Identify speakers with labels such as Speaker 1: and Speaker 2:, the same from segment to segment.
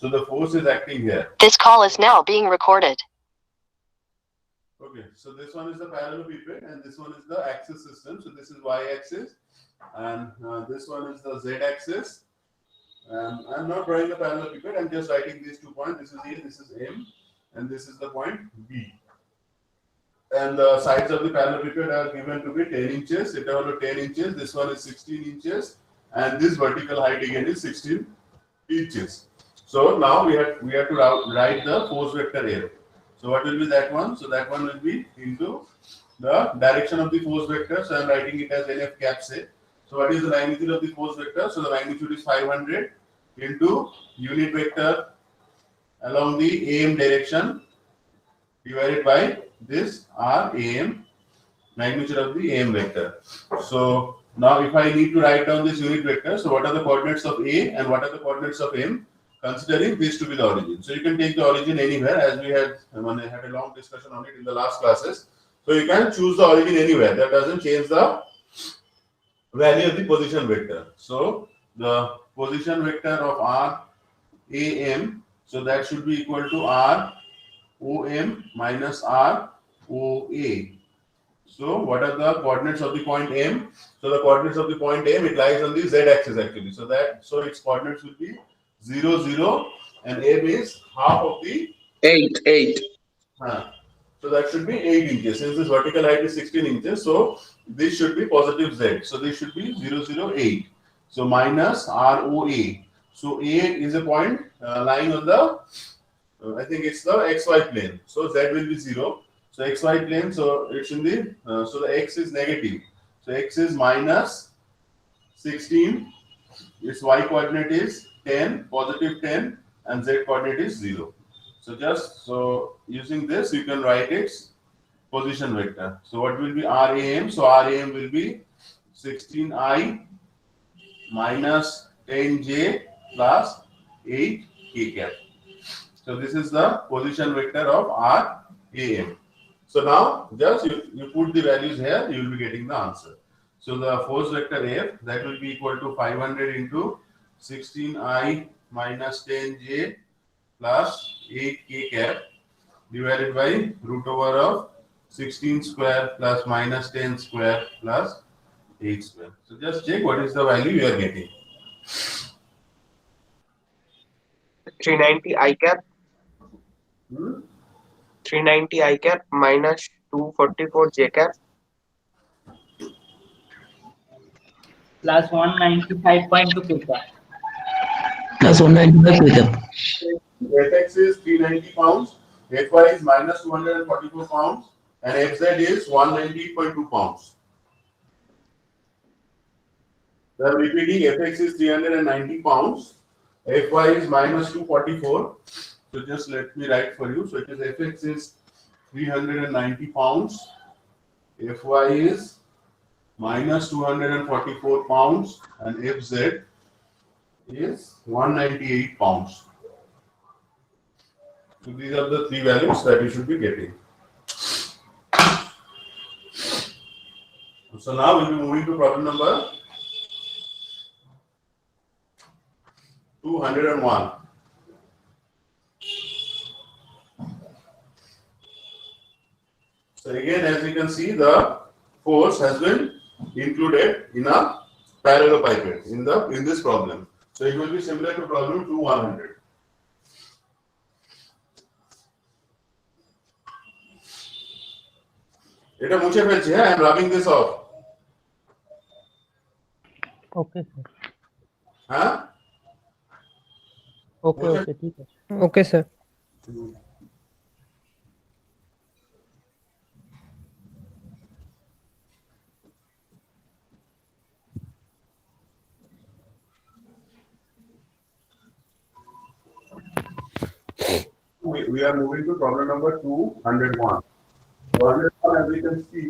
Speaker 1: So the force is acting here.
Speaker 2: This call is now being recorded.
Speaker 1: Okay, so this one is the parallelepiped and this one is the axis system. So this is y-axis and this one is the z-axis. And I'm not drawing the parallelepiped. I'm just writing these 2 points. This is A, this is M, and this is the point B. And the sides of the parallelepiped are given to be 10 inches. Interval of 10 inches. This one is 16 inches, and this vertical height again is 16 inches. So now we have to write the force vector F. So what will be that one? So that one will be into the direction of the force vector. So I'm writing it as NF cap say. So what is the magnitude of the force vector? So the magnitude is 500 into unit vector along the AM direction divided by this RAM, magnitude of the AM vector. So now if I need to write down this unit vector, so what are the coordinates of A and what are the coordinates of M? Considering this to be the origin. So you can take the origin anywhere, as we had a long discussion on it in the last classes. So you can choose the origin anywhere. That doesn't change the value of the position vector. So the position vector of RAM, so that should be equal to ROM minus ROA. So what are the coordinates of the point M? So the coordinates of the point M, it lies on the z-axis actually. So its coordinates will be 0, 0, and M is half of the
Speaker 3: 8.
Speaker 1: So that should be 8 inches. Since this vertical height is 16 inches, so this should be positive Z. So this should be 0, 0, 8. So minus ROA. So A is a point lying on the, I think it's the XY plane. So Z will be 0. So XY plane, so it's in the, so the X is negative. So X is minus 16. Its Y coordinate is 10, positive 10, and Z coordinate is 0. So using this, you can write its position vector. So what will be RAM? So RAM will be 16I minus 10J plus 8K cap. So this is the position vector of RAM. So now just you put the values here, you will be getting the answer. So the force vector F, that will be equal to 500 into 16I minus 10J plus 8K cap divided by root over of 16 square plus minus 10 square plus 8 square. So just check what is the value you are getting.
Speaker 3: 390 I cap. 390 I cap minus 244 J cap
Speaker 4: plus 195.2 K cap.
Speaker 5: Plus 195 K cap.
Speaker 1: Fx is 390 pounds, Fy is minus 244 pounds, and Fz is 190.2 pounds. So I'm repeating, Fx is 390 pounds, Fy is minus 244. So just let me write for you. So it is Fx is 390 pounds, Fy is minus 244 pounds, and Fz is 198 pounds. So these are the three values that you should be getting. So now we'll be moving to problem number 201. So again, as you can see, the force has been included in a parallelepiped in this problem. So it will be similar to problem 200. এটা মুছে ফেলছি হ্যাঁ, I am rubbing this off.
Speaker 4: Okay, sir.
Speaker 1: হ্যাঁ?
Speaker 4: Okay, ठीक है. Okay, sir.
Speaker 1: We are moving to problem number 201. As we can see,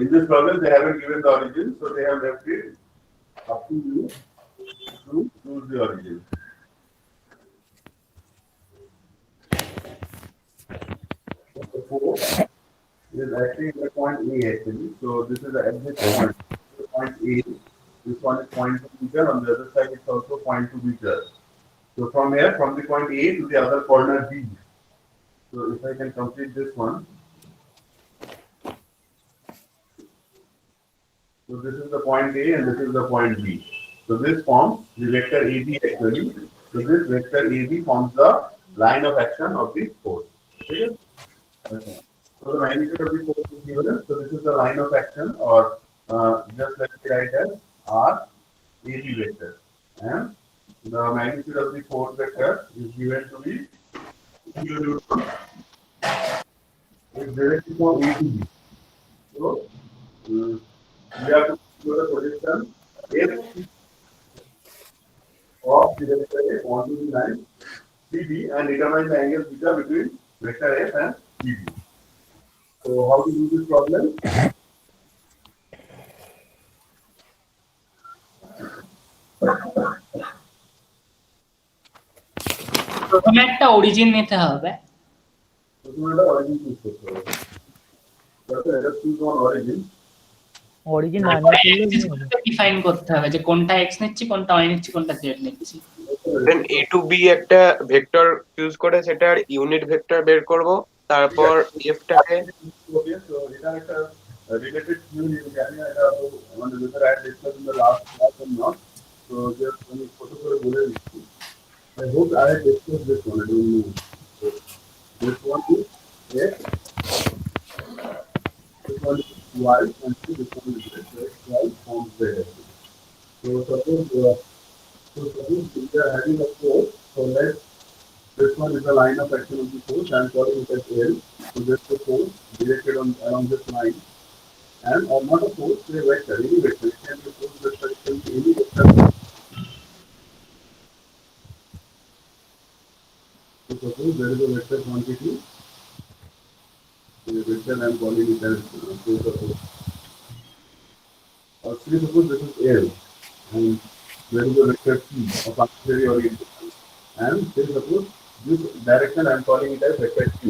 Speaker 1: in this problem they haven't given the origin, so they have left it up to you to choose the origin. The force is acting at point A actually, so this is the exit point. Point A This one is 0.2 meter. On the other side, it's also 0.2 meter. So from here, from the point A to the other corner B. So if I can complete this one. So this is the point A and this is the point B. So this forms the vector AB actually. So this vector AB forms the line of action of the force. Okay? Okay. So the magnitude of the force is given. So this is the line of action, or just let's write as R AB vector. And the magnitude of the force vector is given to be kilonewton. It's directly from A to B. So we have to do the projection F of the vector F onto the line CB and determine the angle theta between vector F and CB. So how to do this problem?
Speaker 4: প্রথমে একটা origin নিতে হবে।
Speaker 1: প্রথমে একটা origin choose করতে হবে। তারপরে এটা চুজ অন অরিজিন।
Speaker 6: অরিজিন না নিলে
Speaker 4: ডিফাইন করতে হবে যে কোনটা x নিচ্ছি, কোনটা y নিচ্ছি, কোনটা z নিচ্ছি।
Speaker 3: দেন a to b একটা ভেক্টর চুজ করে সেটার ইউনিট ভেক্টর বের করব, তারপর f টাকে
Speaker 1: ওকে, সো এটা একটা রিলেটেড ইউনিট জানি এটা আমাদের যেটা right discuss in the last class or not. So just আমি ছোট করে বলে দিচ্ছি। I hope I have discussed this one. I don't know. So, this one is X, this one is Y, and this one is Z. So X, Y forms Z. So suppose we are having a force. So this one is the line of action of the force. I am calling it as L. So that's the force directed along this line. And or not a force, a vector, any vector. It can be a force vector, it can be any vector. So suppose there is a vector quantity. The vector I am calling it as force of force. Or say suppose this is L and there is a vector P of arbitrary orientation. And say suppose this direction I am calling it as vector Q.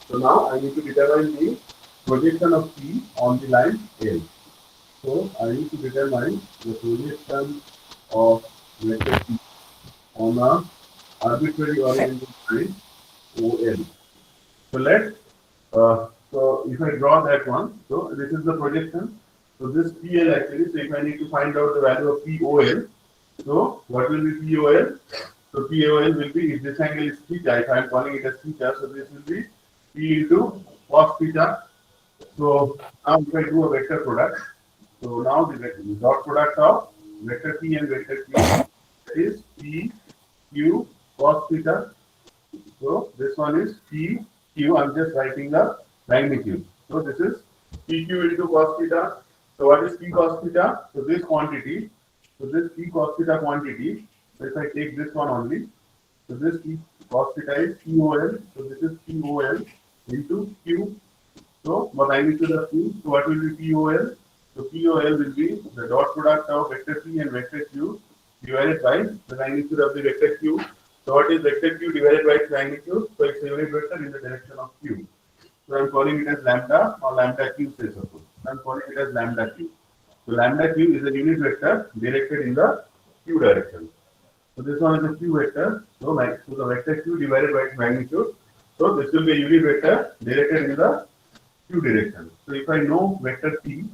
Speaker 1: So now I need to determine the projection of P on the line L. So I need to determine the projection of vector P on a arbitrary oriented line OL. So so if I draw that one, so this is the projection. So this PL actually, so if I need to find out the value of POL, so what will be POL? So POL will be, if this angle is theta, if I am calling it as theta, so this will be P into cos theta. So now if I do a vector product, so now the dot product of vector P and vector Q is P Q cos theta. So this one is PQ. I'm just writing the magnitude. So this is PQ into cos theta. So what is P cos theta? So this quantity. So this P cos theta quantity. So if I take this one only. So this P cos theta is POL. So this is POL into Q. So what magnitude of Q? So what will be POL? So POL will be the dot product of vector P and vector Q divided by the magnitude of the vector Q. So what is vector Q divided by its magnitude? So it's a unit vector in the direction of Q. So I'm calling it as lambda or lambda Q, say suppose. I'm calling it as lambda Q. So lambda Q is a unit vector directed in the Q direction. So this one is a Q vector. So the vector Q divided by its magnitude. So this will be a unit vector directed in the Q direction. So if I know vector P,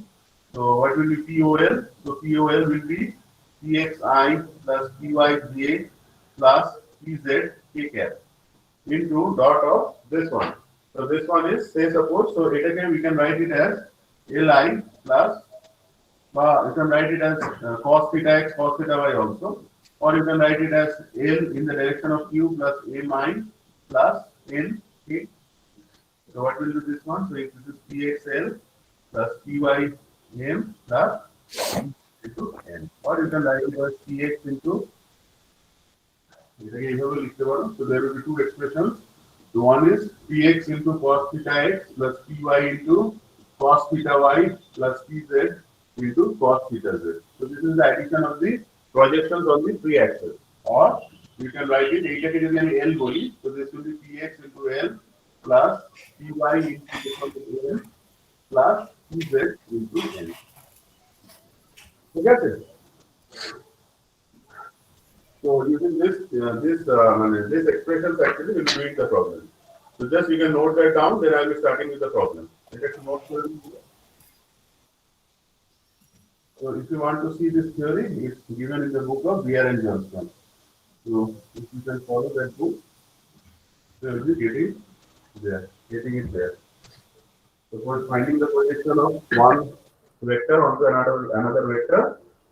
Speaker 1: so what will be POL? So POL will be PXI plus PYJ plus PZ K cap into dot of this one. So this one is, say suppose, so it again we can write it as Li plus, you can write it as cos theta x cos theta y also, or you can write it as L in the direction of Q plus A min plus N K. So what will be this one? So if this is PXL plus PYM plus into N, or you can write it as PX into. So there will be two expressions. So one is Px into cos theta x plus Py into cos theta y plus Pz into cos theta z. So this is the addition of the projections on the three axes. Or you can write it L body. So this will be Px into L plus Py into L plus Pz into N. So that's it. So using this expressions actually will bring the problem. So just you can note that down. Then I'll be starting with the problem. Let us note here. So if you want to see this theory, it's given in the book of Beer and Johnston. So if you can follow that book, you will be getting it there. So for finding the projection of one vector onto another vector,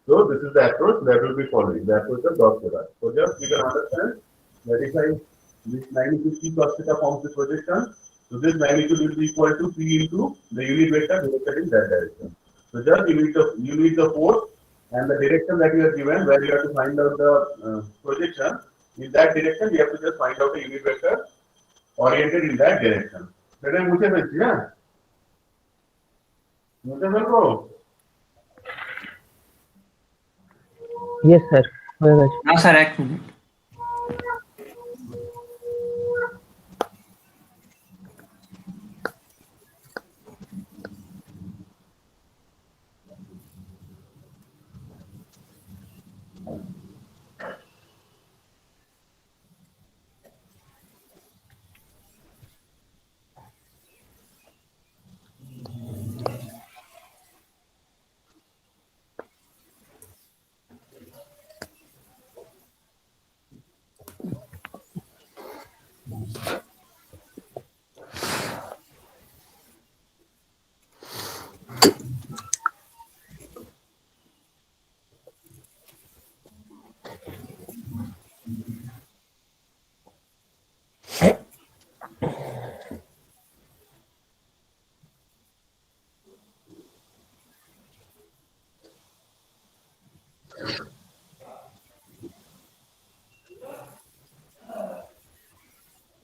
Speaker 1: so this is the approach that will be following, the approach of dot product. So just you can understand that if this magnitude P cos theta forms the projection, so this magnitude will be equal to P into the unit vector directed in that direction. So just you need the force and the direction that you are given where you have to find out the projection. In that direction, you have to just find out a unit vector oriented in that direction. That is muche fechchi, yeah? Muche felko?
Speaker 6: Yes sir হয়ে গেছে।
Speaker 7: না sir, এক minute.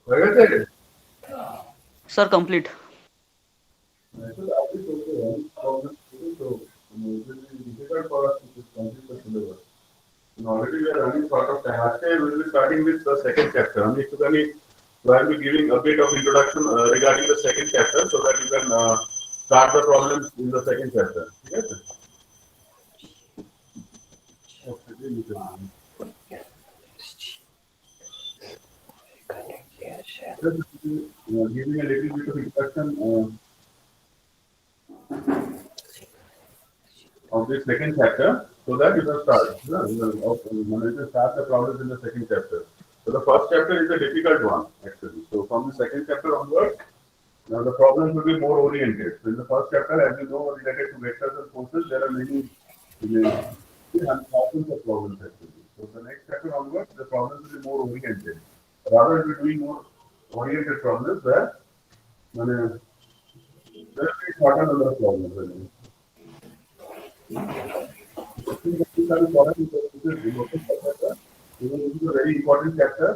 Speaker 1: হয়ে গেছে?
Speaker 7: Sir complete.
Speaker 1: Actually, I think also one problem is so it will be difficult for us to complete the syllabus. Already we are running short of time. Actually, we will be starting with the second chapter. I will be giving a bit of introduction regarding the second chapter so that you can start the problems in the second chapter. Yes. Just giving a little bit of introduction of this second chapter so that you can start. You can start the problems in the second chapter. So the first chapter is a difficult one actually. So from the second chapter onwards, now the problems will be more oriented. So in the first chapter, as you know, related to vectors and forces, there are many thousands of problems actually. So the next chapter onwards, the problems will be more oriented. Rather than doing more oriented problems where there will be shorter number of problems. These are a very important chapter.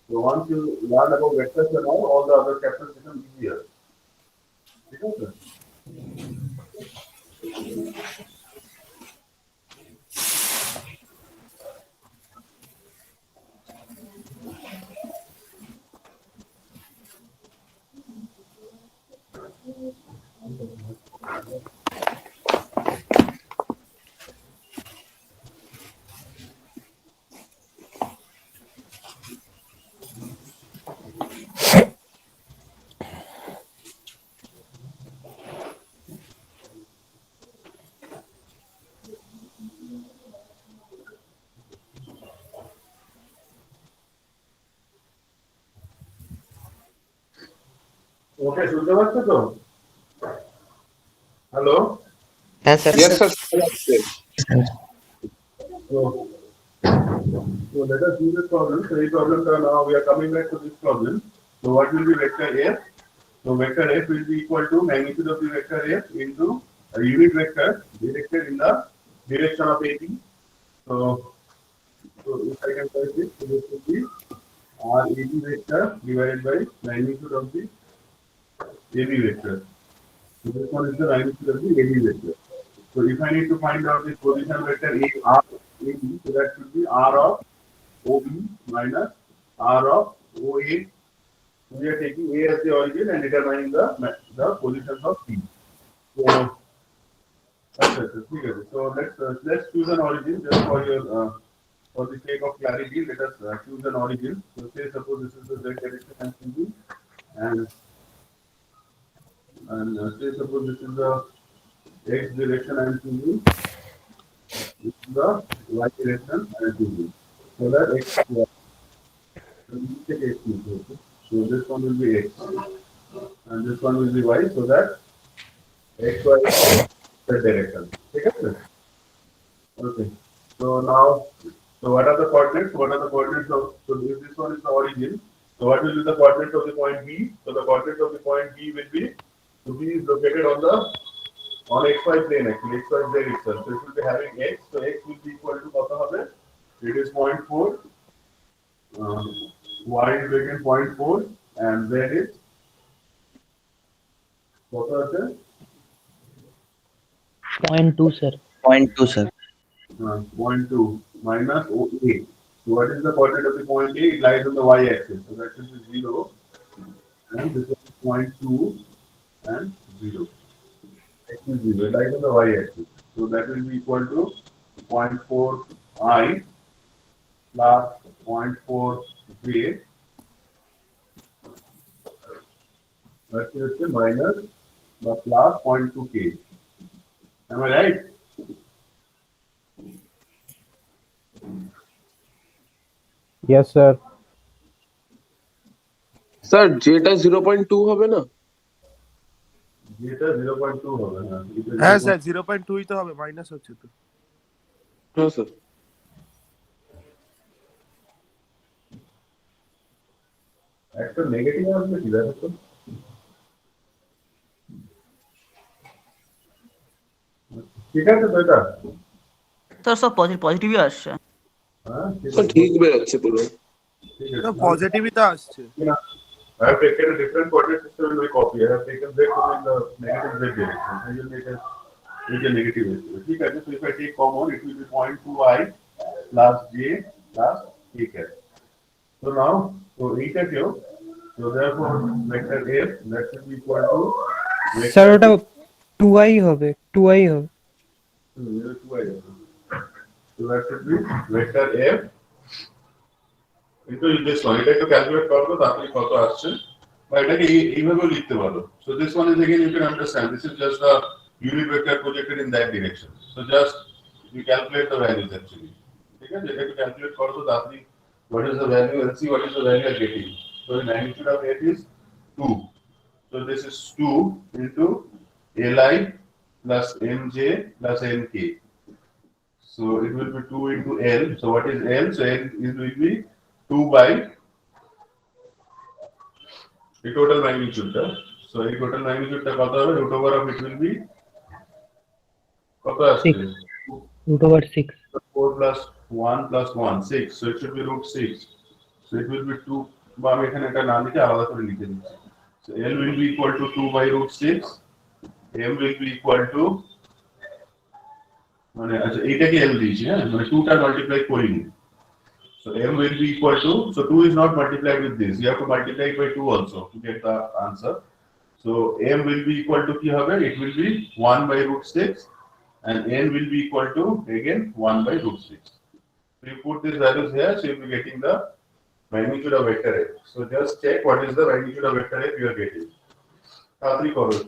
Speaker 1: So once you learn about vectors and all the other chapters become easier. Okay. ওকে শুনতে পাচ্ছ তো? Hello?
Speaker 3: হ্যাঁ sir.
Speaker 1: Yes, sir. So let us do this problem. So this problem now we are coming back to this problem. So what will be vector F? So vector F will be equal to magnitude of the vector F into a unit vector directed in the direction of AP. So if I can write this, so this will be R AP vector divided by magnitude of the AB vector. So this one is the magnitude of the AB vector. So if I need to find out this position vector R AB, so that should be R of OB minus R of OA. So we are taking A as the origin and determining the positions of P. So अच्छा अच्छा ठीक है. So let's choose an origin just for your for the sake of clarity. Let us choose an origin. So say suppose this is the z direction I'm thinking, and say suppose this is the x direction I'm thinking. This is the y direction I'm thinking. So that x y. So we take x equal to. So this one will be x, and this one will be y. So that x y is the direction. Okay. Okay. So now, so what are the coordinates? What are the coordinates of, so if this one is the origin, so what will be the coordinates of the point B? So the coordinates of the point B will be, so B is located on the, on xy plane actually, xy z itself. So it will be having x, so x will be equal to what হবে? It is 0.4, y is taken 0.4, and z is, what আছে?
Speaker 6: 0.2 sir.
Speaker 8: 0.2 sir.
Speaker 1: 0.2 minus OA. So what is the coordinate of the point A? It lies on the y-axis. So that will be 0. And this is 0.2 and 0. X is 0. It lies on the y-axis. So that will be equal to 0.4I plus 0.4J. That is minus the plus 0.2K. Am I right?
Speaker 6: Yes sir.
Speaker 3: Sir যেটা 0.2 হবে না?
Speaker 1: যেটা 0.2 হবে না
Speaker 9: হ্যাঁ sir 0.2 তো হবে, minus হচ্ছে তো।
Speaker 3: হ্যাঁ স্যার।
Speaker 1: একটা নেগেটিভ আসবে কি দেখো তো ঠিক আছে তো এটা
Speaker 7: স্যার সব পজিটিভই আসছে।
Speaker 1: হ্যাঁ
Speaker 3: স্যার ঠিক বেরোচ্ছে পুরো।
Speaker 1: ঠিক
Speaker 9: এটা
Speaker 1: আছে
Speaker 9: পজিটিভই তো আসছে।
Speaker 1: I have taken a different coordinate system in my copy. I have taken z to in the negative z direction. So you will make a negative z. ठीक है so if I take common it will be 0.2i plus j plus k cap. So now so এইটা কেউ so therefore vector f that should be equal to
Speaker 6: sir ওটা 2i হবে 2i হবে
Speaker 1: 2i. So that should be vector f into this one. এটা একটু calculate করবো তাহলে কত আসছে বা এটাকে এইভাবে লিখতে পারো. So this one is again you can understand this is just the unit vector projected in that direction. So just you calculate the values actually. ঠিক আছে এটাকে ক্যালকুলেট করো তো তাহলে what is the value and see what is the value you are getting. So the magnitude of f is 2. So this is 2 into li plus mj plus nk. So it will be 2 into L. So what is L? So L is will be 2 by the total magnitude. So the total magnitude root over of it will be
Speaker 6: root over 6
Speaker 1: 4 plus 1 plus 1 6. So it should be root 6. So it will be 2. So L will be equal to 2 by root 6. M will be equal to মানে আচ্ছা এইটাকে L দিয়েছি হ্যাঁ মানে 2টা multiply করিনি. So m will be equal to, so 2 is not multiplied with this. You have to multiply it by 2 also to get the answer. So m will be equal to ki hobe? It will be 1 by root 6 and n will be equal to again 1 by root 6. So you put these values here, so you'll be getting the magnitude of vector f. So just check what is the magnitude of vector f you are getting. Tatri koro.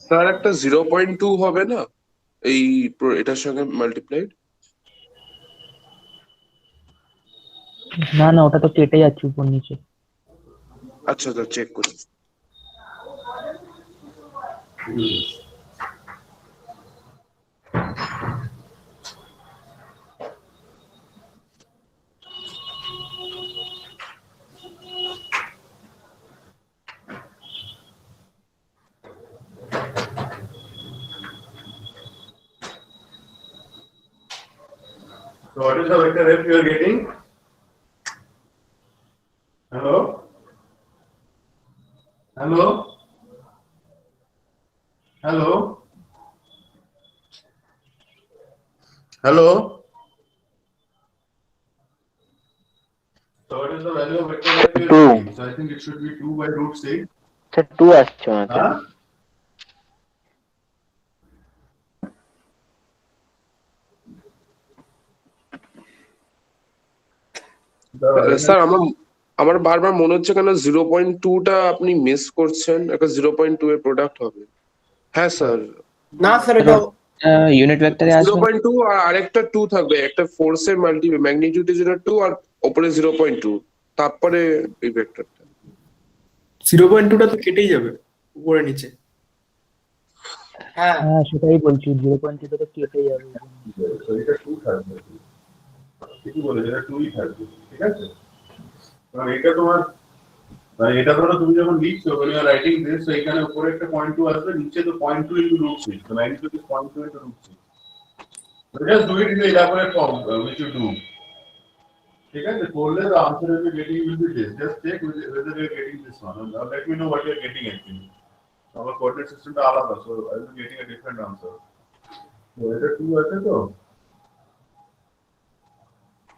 Speaker 3: Sir একটা 0.2 হবে না এই এটার সঙ্গে multiplied?
Speaker 6: না না ওটা তো কেটে যাচ্ছে উপর নিচে
Speaker 3: আচ্ছা তো চেক করি।
Speaker 1: So what is the vector f you are getting? Hello? Hello. Hello. So what is the value of vector F we are
Speaker 8: Two.
Speaker 1: getting? So I think it should be 2 by root 6.
Speaker 8: Sir 2 আসছে আমাকে।
Speaker 1: Huh?
Speaker 10: Sir আমার আমার বারবার মনে হচ্ছে কেন 0.2টা আপনি miss করছেন, একটা 0.2 এর প্রোডাক্ট হবে। হ্যাঁ স্যার,
Speaker 11: না স্যার এটা
Speaker 5: ইউনিট ভেক্টরে আসবে
Speaker 10: 0.2 আর আরেকটা 2 থাকবে, একটা ফোর্সের মাল্টি ম্যাগনিটিউড এর জন্য 2 আর উপরে 0.2, তারপরে এই ভেক্টরটা
Speaker 11: 0.2টা তো কেটেই যাবে উপরে নিচে। হ্যাঁ
Speaker 5: হ্যাঁ সেটাই বলছি 0.2 তো কেটে যাবে।
Speaker 1: So এটা 2 থাকবে। ঠিকই বলেছে, এটা 2ই থাকবে। ঠিক আছে? কারণ এটা তোমার মানে এটা ধরো তুমি যখন লিখছো when you are writing this, so এখানে উপরে একটা 0.2 আসবে, নিচে তো 0.2 into root 6. The magnitude is 0.2 into root 6. So just do it in the elaborate form which you do. ঠিক আছে? করলে the answer will be getting will be this. Just check whether you are getting this one. Or let me know what you are getting actually. Our coordinate system টা আলাদা, so I will be getting a different answer. So এটা 2 আছে তো?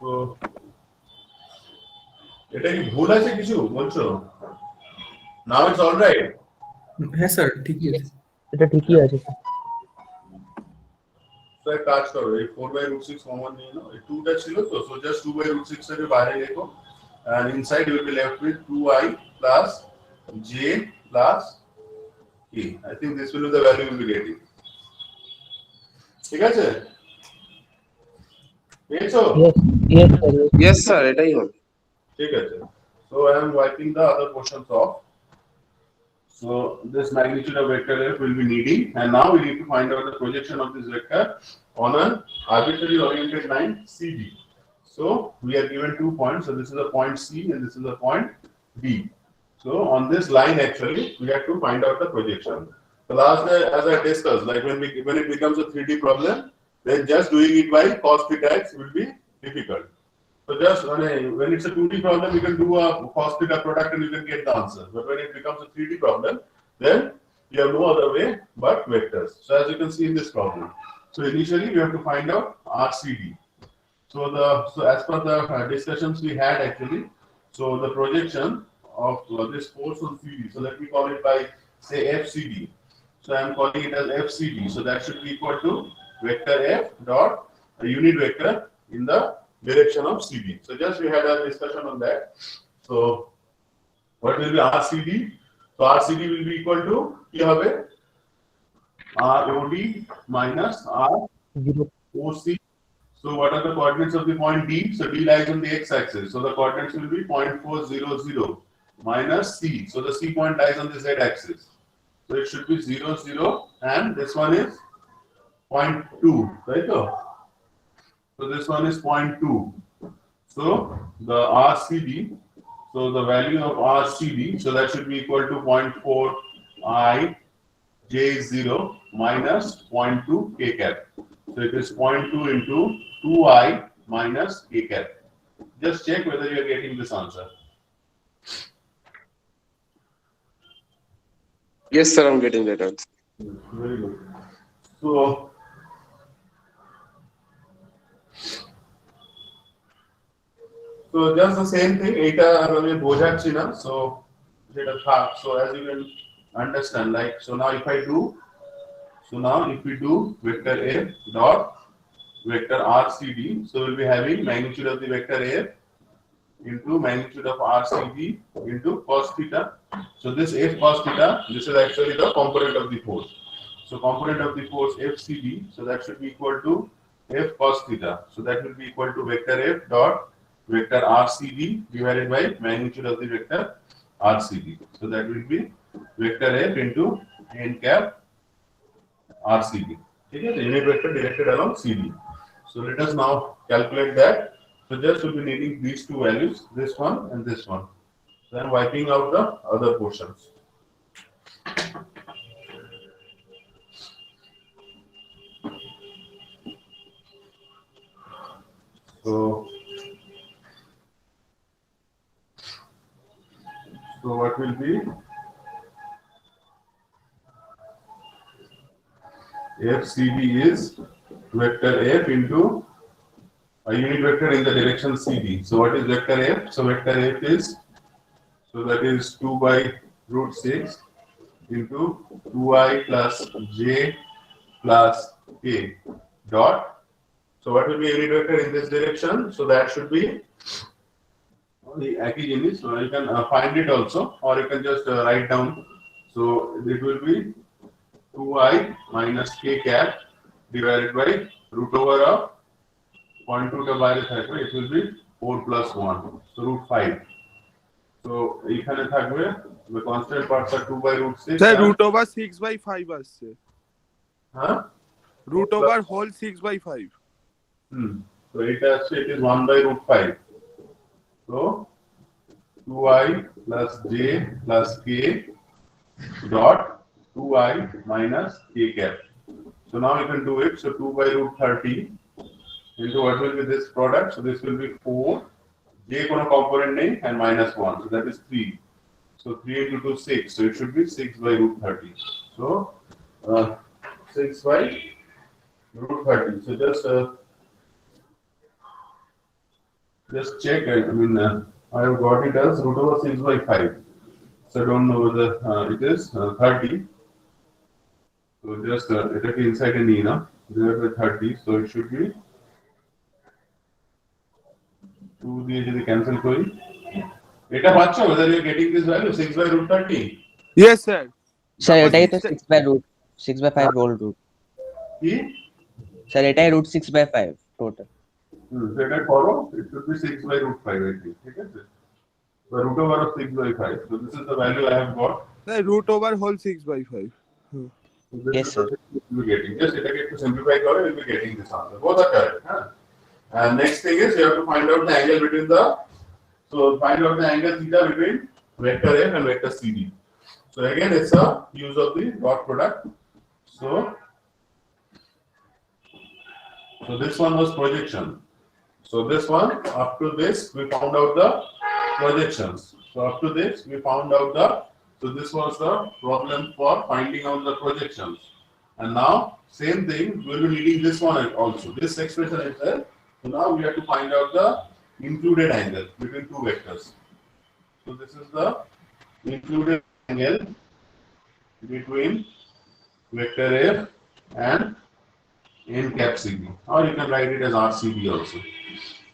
Speaker 1: তো এটা কি ভুল আছে কিছু বলছো? Now it's all right.
Speaker 11: হ্যাঁ স্যার ঠিকই আছে।
Speaker 5: এটা ঠিকই আছে।
Speaker 1: তো এক কাজ করো, এই 4/√6 কমন নিয়ে নাও। এই 2 টা ছিল তো, so just 2/√6 এর বাইরে রেখো, and inside you will be left with 2i plus j plus k. I think this will be the value you will be getting. ঠিক আছে? পেয়েছো?
Speaker 5: Yes sir.
Speaker 10: ইয়েস স্যার এটাই হবে।
Speaker 1: ঠিক আছে। So I am wiping the other portions off. So this magnitude of vector F will be needing, and now we need to find out the projection of this vector on an arbitrary oriented line CD. So we are given 2 points. So this is a point C and this is a point D. So on this line actually we have to find out the projection. The last day, as I discussed, like when it becomes a 3D problem, then just doing it by cos theta x will be difficult. So just when it's a 2D problem, you can do a cos theta product and you can get the answer. But when it becomes a 3D problem, then you have no other way but vectors. So as you can see in this problem, so initially we have to find out RCD. So as per the discussions we had actually, so the projection of this force on CD. So let me call it by say FCD. So I am calling it as FCD. So that should be equal to vector F dot a unit vector in the direction of CD. So just we had a discussion on that. So what will be RCD? So RCD will be equal to ROD minus ROC. So what are the coordinates of the point D? So D lies on the x-axis. So the coordinates will be 0.400 minus C. So the C point lies on the z-axis. So it should be 0, 0, and this one is 0.2, right? So this one is 0.2. So the RCD, so the value of RCD, so that should be equal to 0.4 I J0 minus 0.2 K cap. So it is 0.2 into 2I minus K cap. Just check whether you are getting this answer.
Speaker 10: Yes sir, I'm getting that answer.
Speaker 1: Very good. So just the same thing, এটা আমি বোঝাচ্ছি না, so যেটা থাক, so as you can understand, like so now if we do vector F dot vector RCD, so we'll be having magnitude of the vector F into magnitude of RCD into cos theta. So this F cos theta, this is actually the component of the force. So component of the force FCD, so that should be equal to F cos theta. So that will be equal to vector F dot vector RCD divided by magnitude of the vector RCD. So that will be vector F into n cap RCD. Okay, the unit vector directed along CD. So let us now calculate that. So just we'll be needing these two values, this one and this one. Then wiping out the other portions. So what will be FCD is vector F into a unit vector in the direction CD. So what is vector F? So vector F is, so that is 2 by root 6 into 2I plus j plus k dot. So what will be unit vector in this direction? So that should be the একই জিনিস. So you can find it also, or you can just write down. So it will be 2I minus k cap divided by root over of 0.2 টা বাইরে থাকবে, it will be 4 plus 1, so root 5. So এখানে থাকবে the constant parts are 2 by root 6.
Speaker 9: Sir root over 6/5 আসছে,
Speaker 1: হ্যাঁ
Speaker 9: root over whole 6/5।
Speaker 1: So এটা আছে, it is 1 by root 5. So 2I plus j plus k dot 2I minus k cap. So now you can do it. So 2 by root 30 into what will be this product? So this will be 4. J kono component nahi and minus 1. So that is 3. So 3 into 2 6. So it should be 6 by root 30. So 6 by root 30. So just check. I mean, I have got it as root over 6 by 5. So I don't know whether it is 30. So just it is inside an e, na? Divided by 30. So it should be 2 দিয়ে যদি cancel করি, এটা পাচ্ছো whether you are getting this value 6 by root 30?
Speaker 9: Yes sir.
Speaker 5: Sir এটাই তো 6/5 role root.
Speaker 1: কি
Speaker 5: sir এটাই root 6/5 total.
Speaker 1: সেটা করো, it should be 6 by root 5 I think. ঠিক আছে, the root over of 6 by 5. So this is the value I have got.
Speaker 9: Sir root over whole 6/5।
Speaker 1: So this
Speaker 5: Yes,
Speaker 1: is
Speaker 5: sir.
Speaker 1: what you will be getting. Just এটাকে একটু simplify করো, you will be getting this answer. Both are correct. Huh? And next thing is you have to find out the angle between the, so find out the angle theta between vector F and vector CD. So again it's a use of the dot product. So this one was projection. So this one, up to this we found out the projections. So up to this we found out the, so this was the problem for finding out the projections. And now same thing, we will be needing this one also, this expression itself. So now we have to find out the included angle between two vectors. So this is the included angle between vector F and n cap CD, or you can write it as RCD also.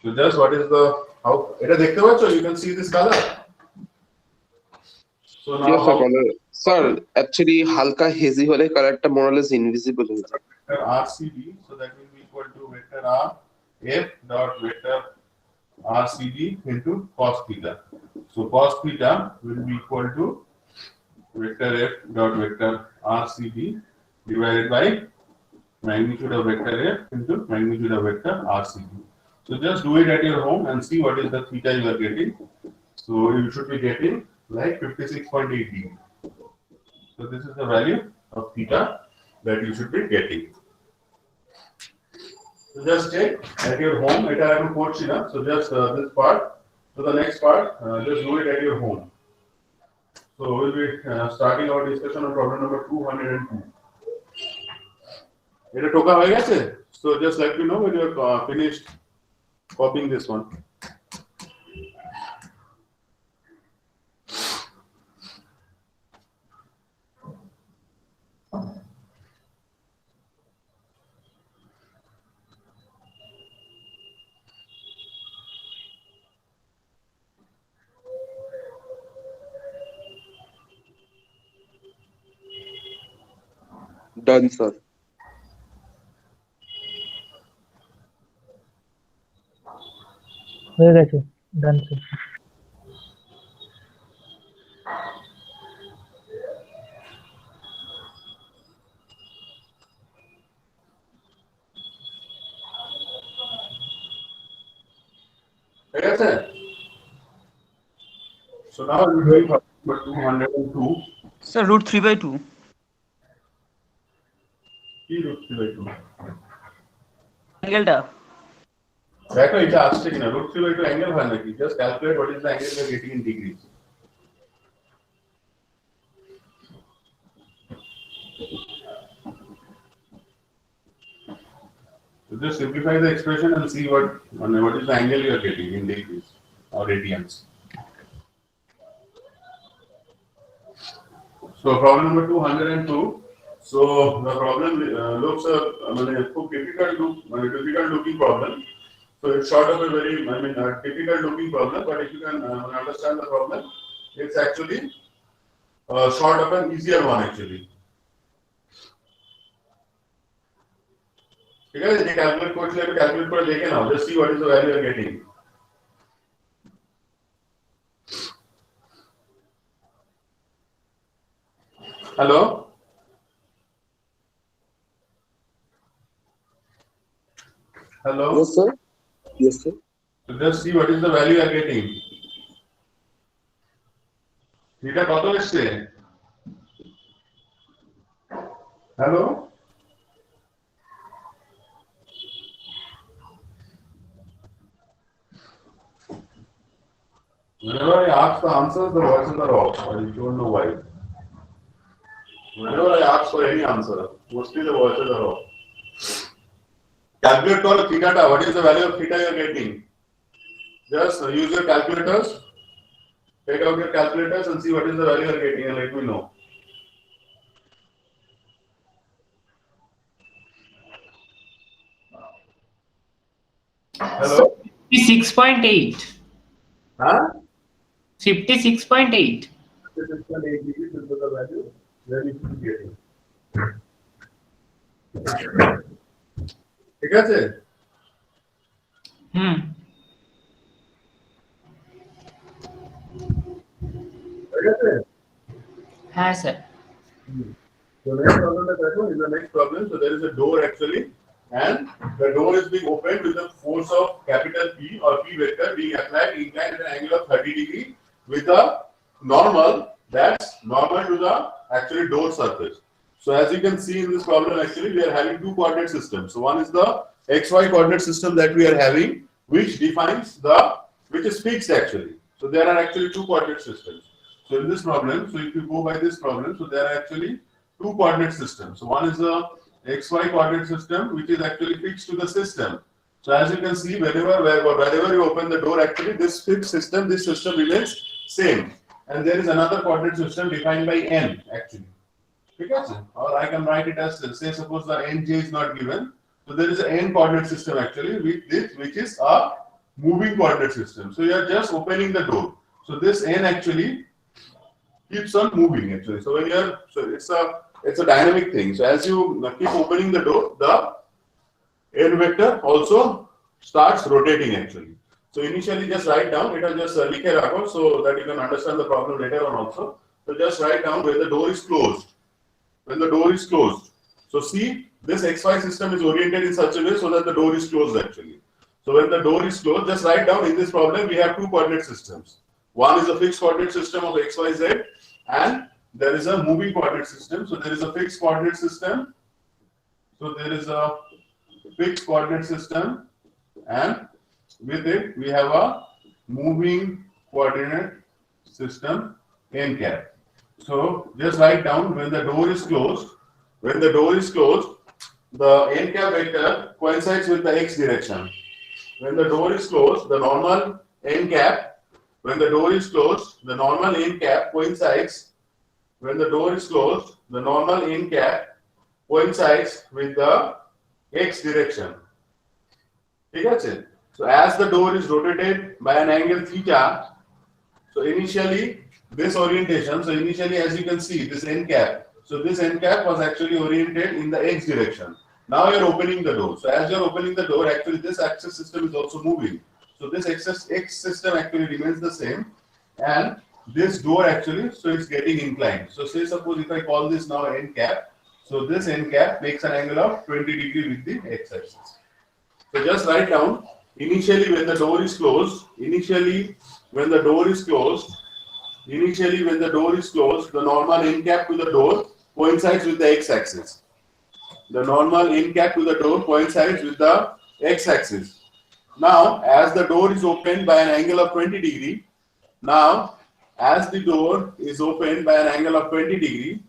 Speaker 1: So just what is the, how এটা দেখতে পাচ্ছ, you can see this color. So now
Speaker 10: Yes, sir, actually হালকা hazy হলে কালারটা more or less invisible হয়ে যায়।
Speaker 1: vector RCD, so that will be equal to vector R F dot vector RCD into cos theta. So cos theta will be equal to vector F dot vector RCD divided by magnitude of vector F into magnitude of vector RCD. So just do it at your home and see what is the theta you are getting. So you should be getting like 56.8 degree. So this is the value of theta that you should be getting. So just check at your home. It I have put it up. So just this part. So the next part, just do it at your home. So we'll be starting our discussion on problem number 202. এটা টোকা হয়ে গেছে? So just let me know when you have finished copying this one.
Speaker 10: Done, sir.
Speaker 5: হয়ে গেছে, done sir.
Speaker 1: ঠিক আছে? So now we're doing problem number 202.
Speaker 7: Sir root 3/2।
Speaker 1: কি root 3/2?
Speaker 7: অ্যাঙ্গেলটা
Speaker 1: দেখো এটা আসছে কিনা, root 3/2 angle হয় নাকি? Just calculate what is the angle you're getting in degrees. So just simplify the expression and see what is the angle you are getting in degrees or radians. So problem number 202. So the problem looks difficult looking problem. So it's sort of a very difficult looking problem, but if you can understand the problem, it's actually sort of an easier one actually. Okay, the calculate code calculate for देखें now. Just see what is the value you are getting. Hello. Hello.
Speaker 10: Yes, sir. Yes, sir.
Speaker 1: So just see what is the value you are getting. Theta কত এসছে? Hello. Whenever I ask the answers, the voices are off. I don't know why. Whenever I ask for any answer, mostly the voices are off. Calculate for theta. What is the value of theta you are getting? Just use your calculators. Take out your calculators and see what is the value you are getting and let me know. Hello?
Speaker 4: 56.8.
Speaker 1: Huh?
Speaker 4: 56.8.
Speaker 1: 56.8 degrees is the value where you should be getting. ঠিক আছে? ঠিক আছে?
Speaker 4: হ্যাঁ sir.
Speaker 1: So next problem in the next problem, so there is a door actually, and the door is being opened with the force of capital P or P vector being applied inclined at an angle of 30 degree with a normal that's normal to the actually door surface. So as you can see in this problem, actually we are having two coordinate systems. So one is the XY coordinate system that we are having, which defines which is fixed actually. So there are actually two coordinate systems. So in this problem, so if you go by this problem, so there are actually two coordinate systems. So one is the XY coordinate system, which is actually fixed to the system. So as you can see, wherever you open the door, actually this fixed system, this system remains same. And there is another coordinate system defined by n actually. Okay? Or I can write it as, say, suppose the nj is not given. So there is an n coordinate system actually with this, which is a moving coordinate system. So you are just opening the door. So this n actually keeps on moving actually. So when you are, so it's a dynamic thing. So as you keep opening the door, the n vector also starts rotating actually. So initially just write down, it will just likhe rakho so that you can understand the problem later on also. So just write down when the door is closed. When the door is closed. So see, this XY system is oriented in such a way so that the door is closed actually. So when the door is closed, just write down in this problem we have two coordinate systems. One is a fixed coordinate system of XYZ and there is a moving coordinate system. So there is a fixed coordinate system. So there is a fixed coordinate system and with it we have a moving coordinate system n cap. So just write down when the door is closed, the n cap vector coincides with the x direction. When the door is closed, the normal n cap, when the door is closed, the normal n cap coincides. When the door is closed, the normal n cap coincides with the x direction. Okay? So as the door is rotated by an angle theta, so initially this orientation, so initially as you can see this n cap, so this n cap was actually oriented in the x direction. Now you are opening the door. So as you are opening the door, actually this axis system is also moving. So this x system actually remains the same and this door actually, so it's getting inclined. So say suppose if I call this now n cap, so this n cap makes an angle of 20 degree with the x axis. So just write down initially when the door is closed, when the door is closed, the normal n cap to the door coincides with the x axis. The normal n cap to the door coincides with the x axis. Now, as the door is opened by an angle of 20 degree, now as the door is opened by an angle of 20 degree,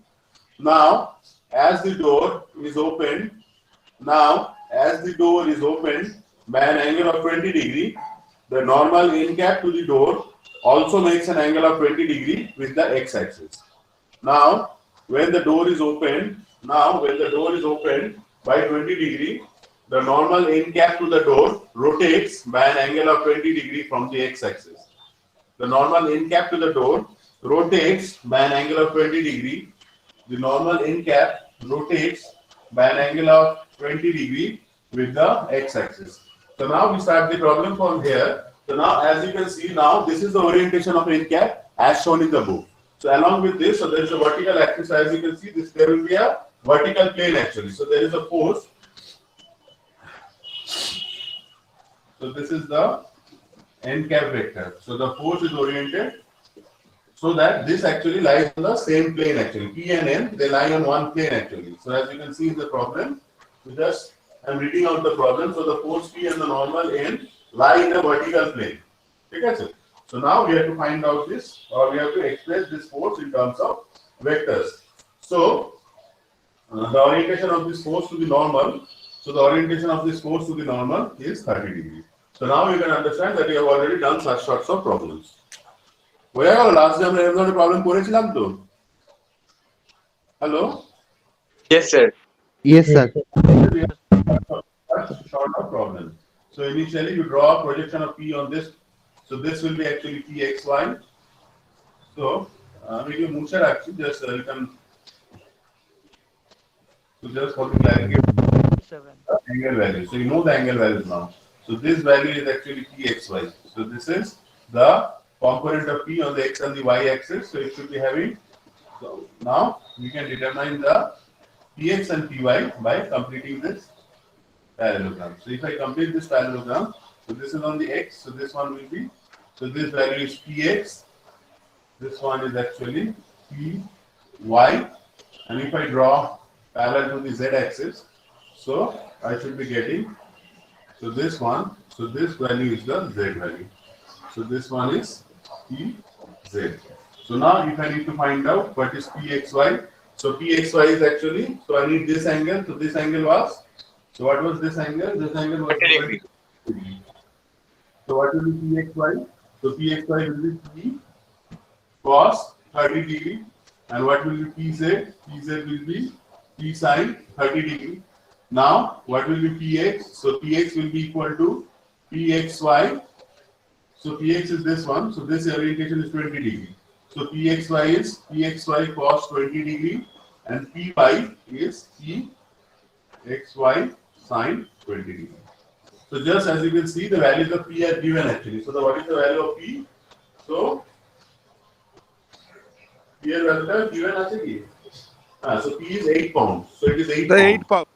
Speaker 1: now as the door is opened, now as the door is opened by an angle of 20 degree, the normal end cap to the door also makes an angle of 20 degree with the x-axis. Now, when the door is opened by 20 degree, the normal end cap to the door rotates by an angle of 20 degree from the x-axis. The normal end cap to the door rotates by an angle of 20 degree. The normal end cap rotates by an angle of 20 degree with the x-axis. So now we start the problem from here. So now, as you can see, now this is the orientation of end cap as shown in the book. So along with this, so there is a vertical axis. As you can see, there will be a vertical plane actually. So there is a force. So this is the end cap vector. So the force is oriented so that this actually lies on the same plane actually. P and N, they lie on one plane actually. So as you can see in the problem, I'm reading out the problem. So the force P and the normal end lie in a vertical plane. Okay, sir? So now we have to find out this, or we have to express this force in terms of vectors. So the orientation of this force to the normal. So the orientation of this force to the normal is 30 degrees. So now you can understand that we have already done such sorts of problems. হয়ে গেল last যে আমরা এরকম ধরনের problem করেছিলাম তো hello
Speaker 3: Yes, sir.
Speaker 6: Yes, sir.
Speaker 1: Sort of problem. So initially you draw a projection of P on this. So this will be actually Pxy. So maybe Musha actually just you can just for the clarity angle value. So you know the angle values now. So this value is actually Pxy. So this is the component of P on the x and the y axis. So it should be having. So now we can determine the Px and Py by completing this parallelogram. So if I complete this parallelogram, so this is on the x, so this one will be, so this value is Px, this one is actually Py, and if I draw parallel to the z axis, so I should be getting, so this one, so this value is the z value. So this one is Pz. So now if I need to find out what is Pxy, so Pxy is actually, so I need this angle, so this angle was, so what was this angle? This angle was
Speaker 3: 20 degree.
Speaker 1: So what will be Pxy? So Pxy will be P cos 30 degree, and what will be Pz? Pz will be P sin 30 degree. Now what will be Px? So Px will be equal to Pxy. So Px is this one. So this orientation is 20 degree. So Pxy is Pxy cos 20 degree, and Py is Pxy sin 20 degree. So just as you can see, the values of P are given actually. So what is the value of P? So here value are given as a so P is 8 pounds. So it is 8
Speaker 9: The
Speaker 1: pounds.
Speaker 9: 8 pound.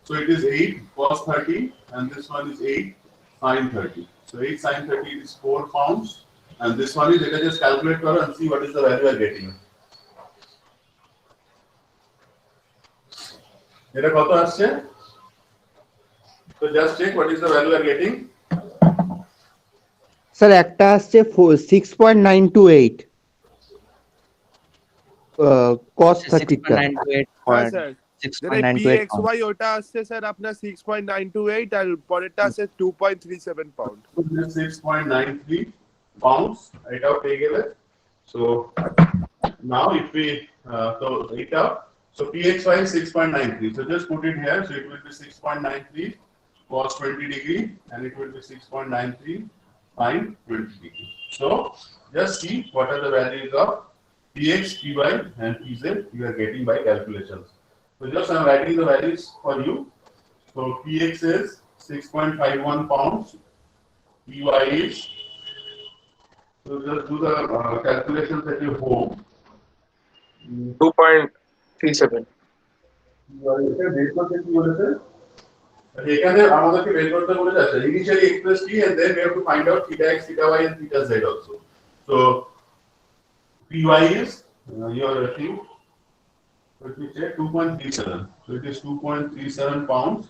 Speaker 1: So it is 8 cos 30, and this one is 8 sin 30. So 8 sin 30 is 4 pounds, and this one is, let us just calculate for and see what is the value we are getting. এটা কত আসছে? So just check what is the value we are getting.
Speaker 6: Sir একটা আসছে 6.928 cos 30 টা
Speaker 5: 6.928
Speaker 9: হ্যাঁ sir
Speaker 5: 6.928
Speaker 9: Pxy ওটা আসছে sir আপনার 6.928 আর পরেরটা আছে 2.37 পাউন্ড
Speaker 1: 6.93 pounds. এটাও পেয়ে গেলে। So now if we so এটা so Pxy is 6.93. So just put it here. So it will be 6.93 cos 20 degree, and it will be 6.93 sin 20 degree. So just see what are the values of Px, Py, and Pz you are getting by calculations. So just I am writing the values for you. So Px is 6.51 pounds. Py is, so just do the calculations at your home.
Speaker 3: 2.37.
Speaker 1: এখানে আমাদেরকে বের করতে বলে যাচ্ছে initially express t and then we have to find out theta x, theta y, and theta z also. So Py is your thing. Let me check 2.37. So it is 2.37 pounds,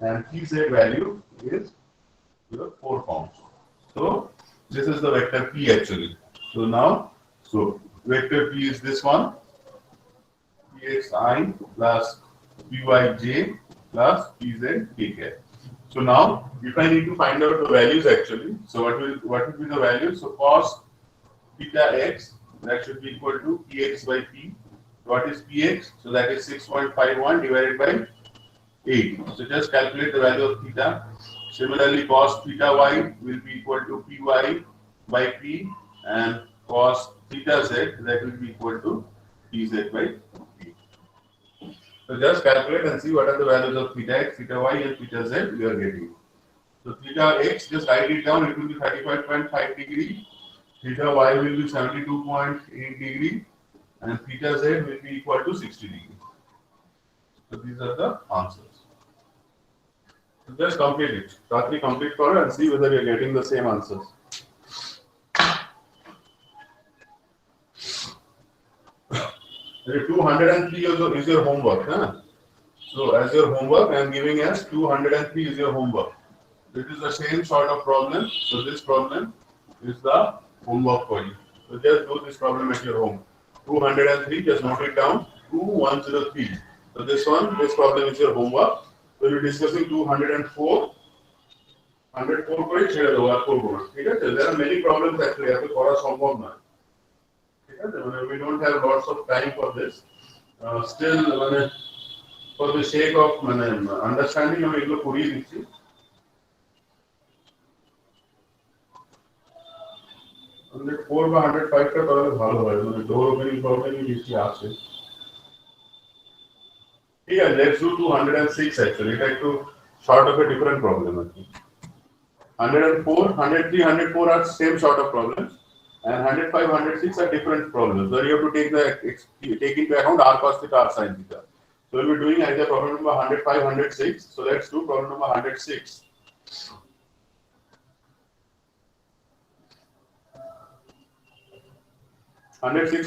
Speaker 1: and Pz value is 4 pounds. So this is the vector P actually. So now, so vector P is this one. Px I plus Py j plus Pz kk. So now, if I need to find out the values actually, so what will be the values? So cos theta x, that should be equal to px by p. What is px? So that is 6.51 divided by 8. So just calculate the value of theta. Similarly, cos theta y will be equal to py by p, and cos theta z, that will be equal to pz by p. So just calculate and see what are the values of theta x, theta y, and theta z we are getting. So theta x, just write it down, it will be 35.5 degree. Theta y will be 72.8 degree, and theta z will be equal to 60 degree. So these are the answers. So just complete it. Shortly complete for it and see whether you are getting the same answers. Okay, 203 is your homework. Huh? So as your homework, I am giving as 203 is your homework. It is the same sort of problem. So this problem is the homework for you. So just do this problem at your home. 203, just note it down. 2103. So this problem is your homework. So we are discussing 204. 104 को ही छेड़ दो आपको बोल. ठीक है? There are many problems actually. आपको थोड़ा संभव ना. We don't have lots of time for this. Still, for the sake of understanding, हम एक लोग पूरी लिखी. हमने 4 by 105 का प्रॉब्लम भालो है. मैंने door opening problem ही लिखी आपसे. Yeah, let's do 206 actually. Try to sort of a different problem. 104, 103, 104 are same sort of problems, and 105, 106 are different problems. So you have to take into account r cos theta, r sin theta. So we'll be doing either problem number 105, 106. So let's do problem number 106.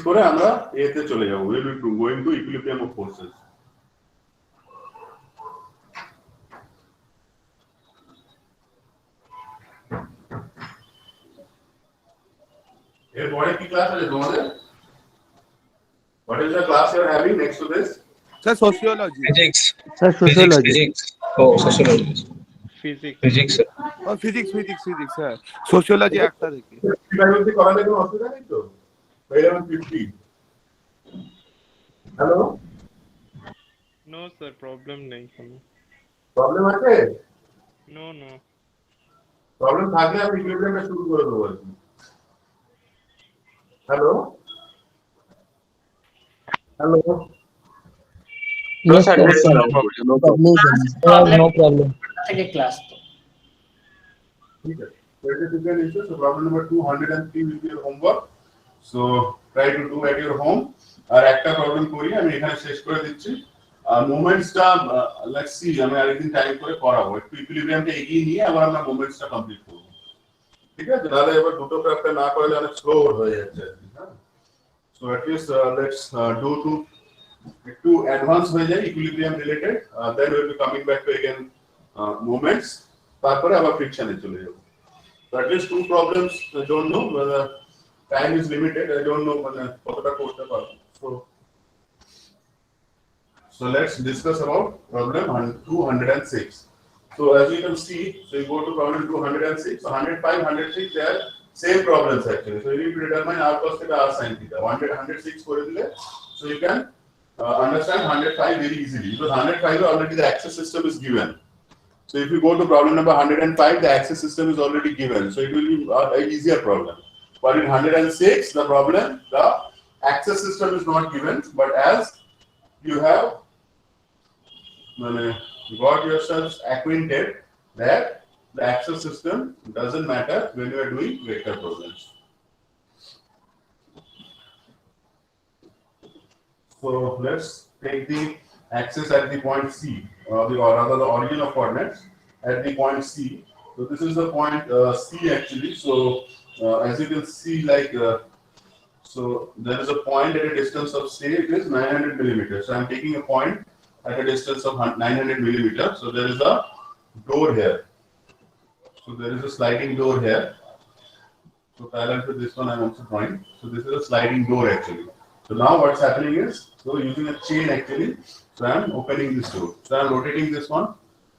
Speaker 1: করে আমরা এতে চলে যাব. We will be going to equilibrium of forces. What is the class? What is the class you are having next to this?
Speaker 9: Sir, sociology.
Speaker 11: Physics.
Speaker 5: Sir, sociology.
Speaker 11: Physics. Oh, sociology. Physics.
Speaker 9: Oh, physics, sir. Sociology একটা দেখি.
Speaker 1: Biology করালে কোনো অসুবিধা নেই তো? 50. Hello?
Speaker 12: No sir, problem নেই কোনো.
Speaker 1: Problem আছে?
Speaker 12: No.
Speaker 1: Problem থাকলে আমি ইকুইলিব্রিয়ামটা শুরু করে দেবো আর কি. Hello?
Speaker 3: No, sir.
Speaker 5: No problem.
Speaker 4: থেকে ক্লাস তো
Speaker 1: ठीक है. So problem number 203 will be your homework. So try to do at your home. আর একটা প্রবলেম করি আমি এখানে শেষ করে দিচ্ছি. মোমেন্টসটা লেটস সি আমি আরেকদিন টাইম করে করাবো. একটু ইকুইলিব্রিয়ামটা এগিয়ে নিয়ে আবার আমরা মোমেন্টসটা কমপ্লিট করব. ঠিক আছে? নালে এবার দুটো প্র্যাকটিস না করলে অনেক স্লো হয়ে যাচ্ছে. হ্যাঁ. So at least let's do to advance হয়ে যায় equilibrium related. Then we will be coming back to again moments. তারপরে আবার ফ্রিকশনে চলে যাব. So at least two problems. I don't know whether time is limited. I don't know মানে কতটা করতে পারবো. So let's discuss about problem 206. So as you can see, so you go to problem 206. So 105, 106 they are same problems actually. So you need to determine r cos theta, r sin theta. 106 করে দিলে, so you can understand 105 very easily because 105 already the axis system is given. So if you go to problem number 105, the axis system is already given. So it will be an easier problem. But in 106, the problem, the axis system is not given. But as you have got yourselves acquainted that the axis system doesn't matter when you are doing vector problems. So let's take the axis at the point C, or rather the origin of coordinates at the point C. So this is the point C actually. So as you can see, so there is a point at a distance of say it is 900 millimeters. So I'm taking a point at a distance of 900 millimeters. So there is a door here. So there is a sliding door here. So parallel to this one, I'm also drawing. So this is a sliding door actually. So now what's happening is, so using a chain actually, so I'm opening this door. So I'm rotating this one.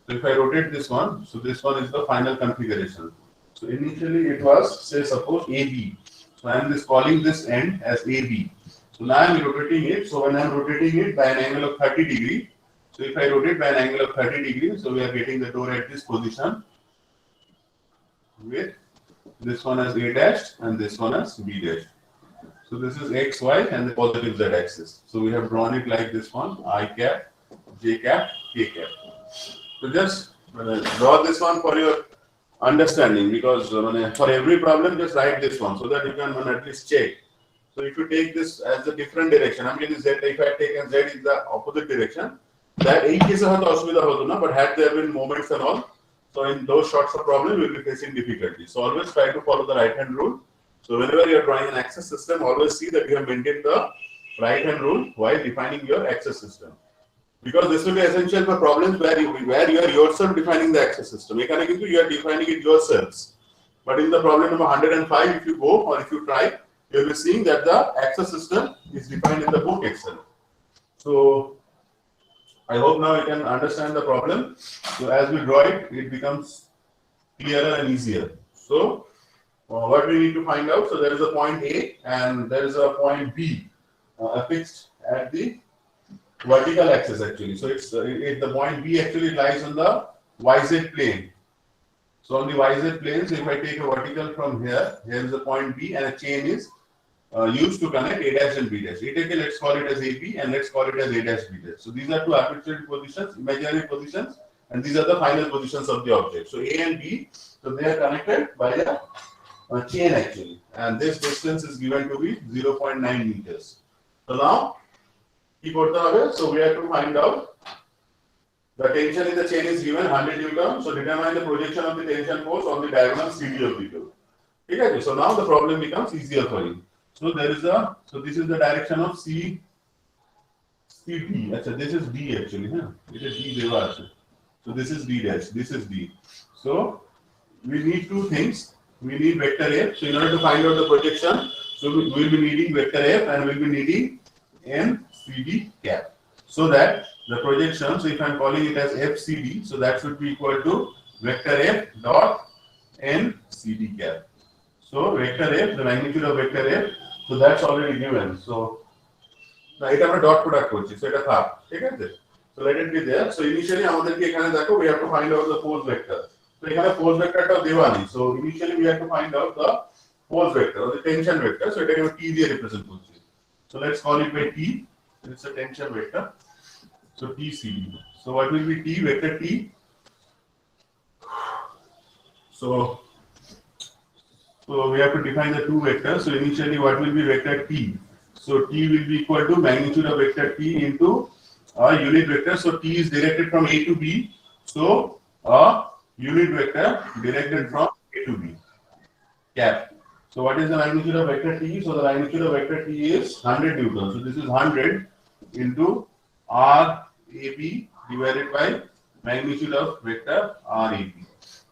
Speaker 1: So if I rotate this one, so this one is the final configuration. So initially it was, say, suppose AB. So I am just calling this end as AB. So now I am rotating it. So when I am rotating it by an angle of 30 degree, so if I rotate by an angle of 30 degree, so we are getting the door at this position with this one as A dash and this one as B dash. So this is X, Y and the positive Z axis. So we have drawn it like this one, I cap, J cap, K cap. So just draw this one for your understanding, because for every problem just write this one so that you can at least check. So if you take this as a different direction, I mean Z, if I take Z in the opposite direction, that A case but had there been moments and all, so in those sorts of problems we will be facing difficulty. So always try to follow the right hand rule. So whenever you are drawing an axis system, always see that you have maintained the right hand rule while defining your axis system. Because this will be essential for problems where you are yourself defining the axis system. You are defining it yourselves. But in the problem number 105, if you go or if you try, you will be seeing that the axis system is defined in the book itself. So I hope now you can understand the problem. So as we draw it, it becomes clearer and easier. So what we need to find out, so there is a point A and there is a point B affixed at the vertical axis actually. So the point B actually lies on the YZ plane. So on the YZ plane, so if I take a vertical from here, here is a point B and a chain is used to connect A dash and B dash. Let's call it as AB and let's call it as A dash B dash. So these are two arbitrary positions, imaginary positions, and these are the final positions of the object. So A and B, so they are connected by a chain actually, and this distance is given to be 0.9 meters. So now, so we have to find out the tension in the chain is given 100 Newton. So determine the projection of the tension force on the diagonal CD of the tube. Okay, so now the problem becomes easier for you. So there is so this is the direction of CD. Actually, this is D actually. It is D. So this is D dash. This is D. So we need two things. We need vector F. So in order to find out the projection, so we will be needing vector F and we will be needing NCD cap. So that the projection, so if I am calling it as FCD, so that should be equal to vector F dot NCD cap. So vector F, the magnitude of vector F, so that's already given. So now it has a dot product, so it is half. So let it be there. So initially, we have to find out the force vector. So here force vector devani. So initially we have to find out the force vector or the tension vector. So it is T represent. So let's call it by T. It's a tension vector. So TCD. So what will be T vector T? So we have to define the two vectors. So initially what will be vector T? So T will be equal to magnitude of vector T into a unit vector. So T is directed from A to B. So a unit vector directed from A to B. Cap. So what is the magnitude of vector T? So the magnitude of vector T is 100 Newton. So this is 100 into RAB divided by magnitude of vector RAB.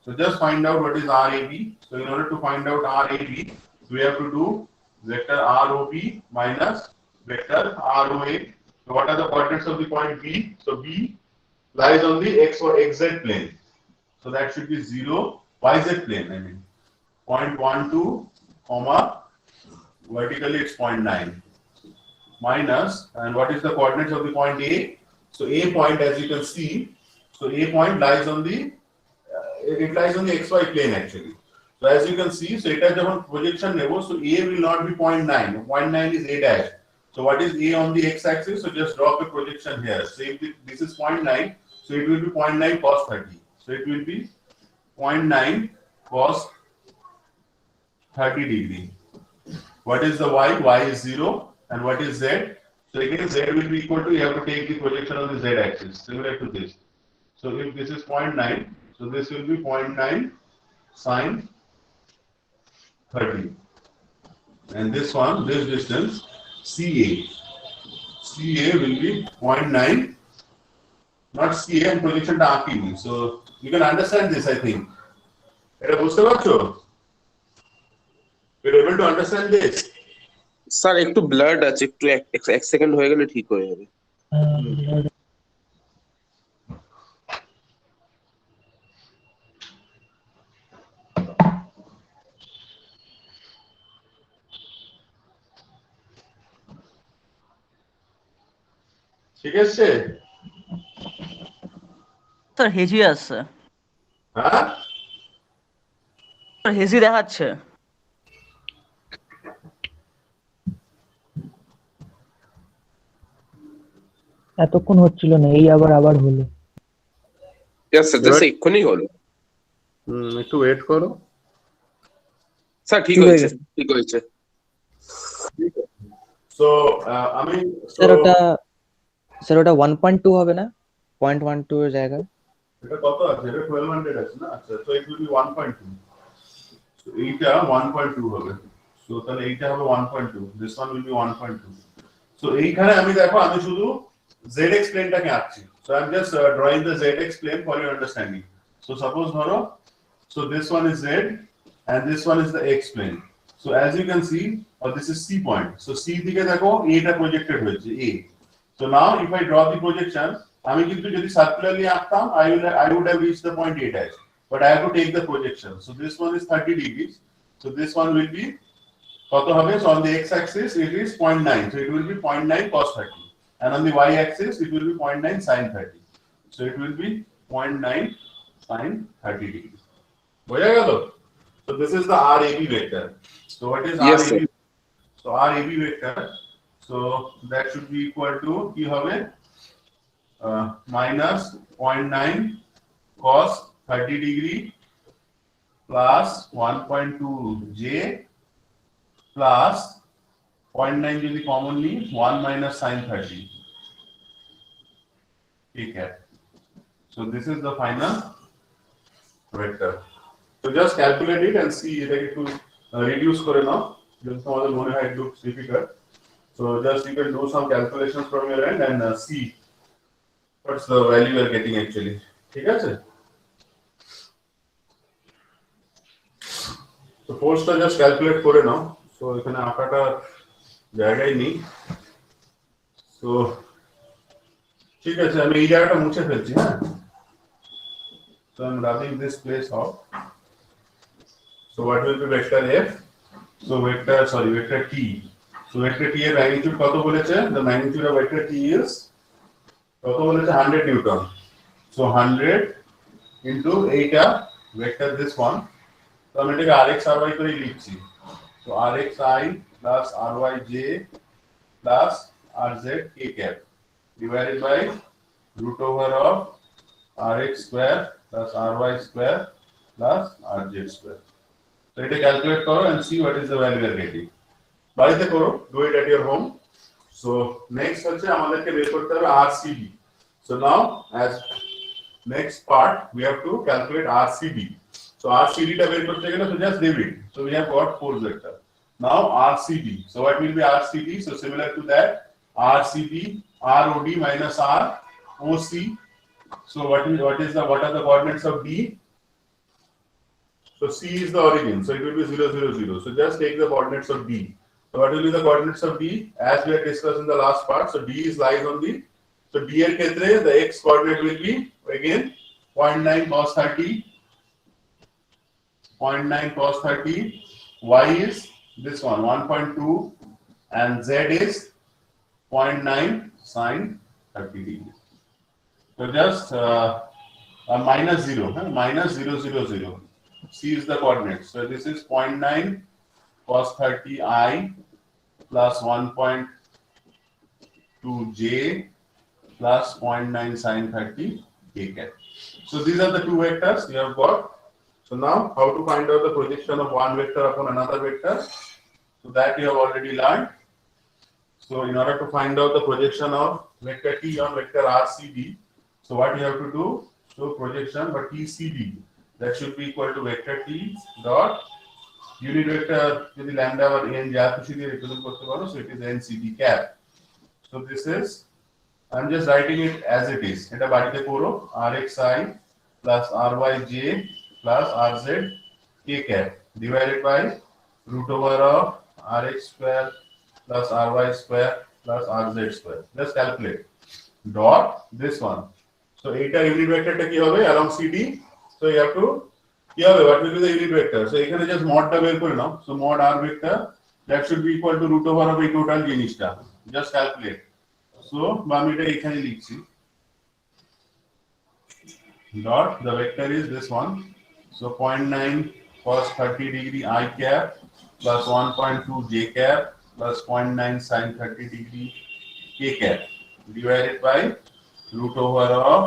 Speaker 1: So just find out what is RAB. So in order to find out RAB, we have to do vector ROB minus vector ROA. So what are the coordinates of the point B? So B lies on the X or XZ plane. So that should be 0, YZ plane, 0.12, comma, vertically it's 0.9. Minus, and what is the coordinates of the point A? So A point, as you can see, so A point lies on the, it lies on the XY plane actually. So as you can see, so it has a projection level, so A will not be 0.9. 0.9 is A dash. So what is A on the x-axis? So just drop a projection here. So if this is 0.9, so it will be 0.9 cos 30. So it will be 0.9 cos 30 degree. What is the y? Y is 0. And what is z? So again, z will be equal to, you have to take the projection on the z axis, similar to this. So if this is 0.9, so this will be 0.9 sine 30. And this one, this distance, CA. CA will be 0.9, not CA and projection to RP. So you can understand this, I think. You're able to understand this?
Speaker 10: Sir একটু blood আছে, একটু এক second হয়ে গেলে ঠিক হয়ে যাবে।
Speaker 1: ঠিক আছে?
Speaker 7: স্যার হেজি আসছে,
Speaker 1: হ্যাঁ,
Speaker 7: স্যার হেজি দেখাচ্ছে।
Speaker 6: এতক্ষণ হচ্ছিল না, এই আবার আবার হলো।
Speaker 10: Yes, sir, just এক্ষুনি হলো।
Speaker 1: একটু ওয়েট করো।
Speaker 10: স্যার ঠিক
Speaker 6: ঠিক হয়ে
Speaker 10: হয়েছে,
Speaker 6: গেছে।
Speaker 10: ঠিক হয়েছে।
Speaker 1: সো আমি
Speaker 5: স্যার ওটা 1.2 হবে না? 0.12 এর জায়গায়
Speaker 1: এটা কত আছে? এটা 1200 আছে না? আচ্ছা, so it will be 1.2. So এইটা 1.2 হবে। So তাহলে এইটা হবে 1.2, this one will be 1.2. So এইখানে আমি দেখো আমি শুধু zx প্লেনটাকে আঁকছি। So I'm just drawing the zx plane for your understanding. So suppose ধরো, so this one is z and this one is the x plane. So as you can see, this is C point. So C দিকে দেখো A টা projected হয়েছে, A. So now if I draw the projection, আমি কিন্তু যদি circularly আঁকতাম I would have reached the point A dash, but I have to take the projection. So this one is 30 degrees. So this one will be কত হবে? So on the x axis it is 0.9, so it will be 0.9 cos 30, and on the y axis it will be 0.9 sin 30. So it will be 0.9 sin 30 degrees. বোঝা গেল? So this is the RAB vector. So what is
Speaker 10: Yes,
Speaker 1: RAB?
Speaker 10: sir.
Speaker 1: So RAB vector, so that should be equal to কি হবে? Minus 0.9 cos 30 degree plus 1.2 j plus 0.9 যদি commonly 1 minus sin 30. ঠিক আছে? So this is the final vector. So just calculate it and see এটাকে একটু reduce করে নাও, যদি তোমাদের মনে হয় it looks difficult. So just you can do some calculations from your end and see what's the value you are getting actually. ঠিক আছে? So force টা just calculate করে নাও. So এখানে আঁকাটা জায়গাই নেই। So ঠিক আছে, আমি এই জায়গাটা মুছে ফেলছি, হ্যাঁ? So I'm rubbing this place off. So what will be vector F? So vector T. So vector T এর magnitude কত বলেছে? The magnitude of vector T is কত বলেছে? 100 Newton. So 100 into এইটা vector this one. So আমি এটাকে rx ry করে লিখছি। So rxi plus ryj plus rz k cap divided by root over of rx square plus ry square plus rz square. So এটা calculate করো and see what is the value you are getting. বাড়িতে করো, do it at your home. So next হচ্ছে আমাদেরকে বের করতে হবে RCD. So now as next part we have to calculate RCD. So RCD টা বের করতে গেলে so just leave it. So we have got force vector. Now RCD. So what will be RCD? So similar to that, RCD ROD minus ROC. So what are the coordinates of D? So C is the origin, so it will be 0, 0, 0. So just take the coordinates of D. So what will be the coordinates of D? As we had discussed in the last part, so D is lies on the, so D এর ক্ষেত্রে the x coordinate will be again 0.9 cos 30, 0.9 cos 30, y is this one 1.2, and z is 0.9 sin 30 degrees. So just minus 0, minus 0, 0, 0. C is the coordinate. So this is 0.9 cos 30 I plus 1.2 j plus 0.9 sin 30 k cap. So these are the two vectors you have got. So now how to find out the projection of one vector upon another vector? So that you have already learned. So in order to find out the projection of vector T on vector RCD, so what you have to do? So projection but TCD, that should be equal to vector T dot unit vector যদি lambda or n যা খুশি দিয়ে represent করতে পারো, so it is NCD cap. So this is, I'm just writing it as it is. এটা বাড়িতে করো, RXI plus RYJ plus RZ k cap divided by root over of RX square plus RY square plus RZ square. Just calculate. Dot this one. So এইটা unit vector টা কি হবে along CD? So you have to কি হবে, what will be the unit vector? So এখানে just mod টা বের করে নাও. So mod R vector that should be equal to root over of এই total জিনিসটা. Just calculate. So আমি এটা এখানে লিখছি dot the vector is this one, so 0.9 cos 30 degree I cap plus 1.2 j cap plus 0.9 sin 30 degree k cap divided by root over of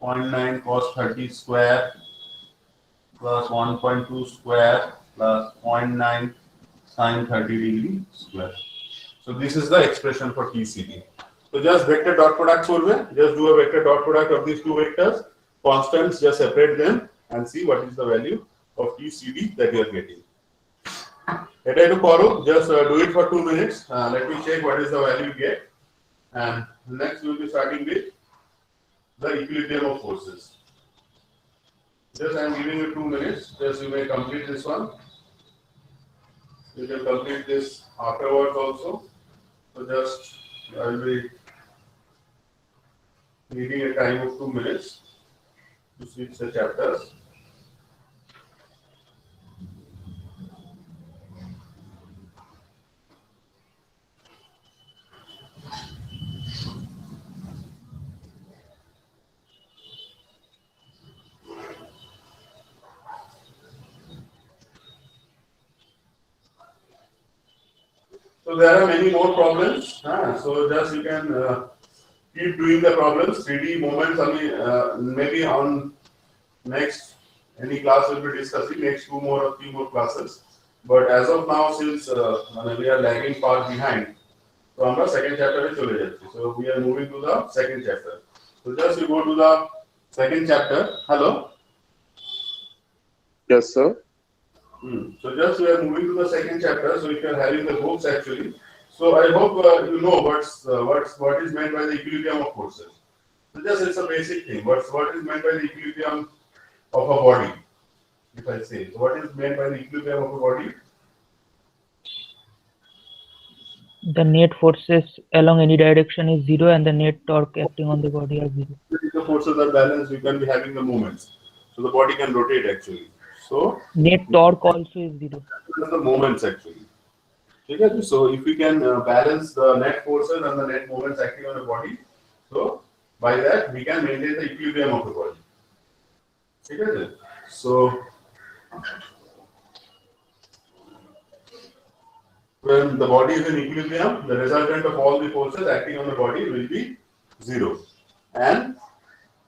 Speaker 1: 0.9 cos 30 square plus 1.2 square plus 0.9 sin 30 degree square. So this is the expression for TCD. So just vector dot product করবে, just do a vector dot product of these two vectors, constants, just separate them and see what is the value of TCD that you are getting. এটা একটু করো, just do it for 2 minutes. Let me check what is the value you get. And next we will be starting with the equilibrium of forces. Just I am giving you 2 minutes. Just you may complete this one. You can complete this afterwards also. So just I will be needing a time of 2 minutes to switch the chapters. So there are many more problems. So just you can keep doing the problems. 3D moments. I mean, maybe on next any class will be discussing next 2 more or 3 more classes. But as of now, since we are lagging far behind, so আমরা second chapter এ চলে যাচ্ছি. So we are moving to the second chapter. So just you go to the second chapter. Hello.
Speaker 10: Yes, sir.
Speaker 1: So just we are moving to the second chapter. So if you are having the books actually, so I hope you know what is meant by the equilibrium of forces. So just it's a basic thing. What is meant by the equilibrium of a body? If I say, so what is meant by the equilibrium of a body?
Speaker 6: The net forces along any direction is zero and the net torque acting on the body are zero.
Speaker 1: If the forces are balanced, you can be having the moments. So the body can rotate actually. So
Speaker 6: Net torque also is zero.
Speaker 1: the moments actually. Okay, so if we can balance the net forces and the net moments acting on the body, so by that we can maintain the equilibrium of the body. Okay, so when the body is in equilibrium, the resultant of all the forces acting on the body will be zero, and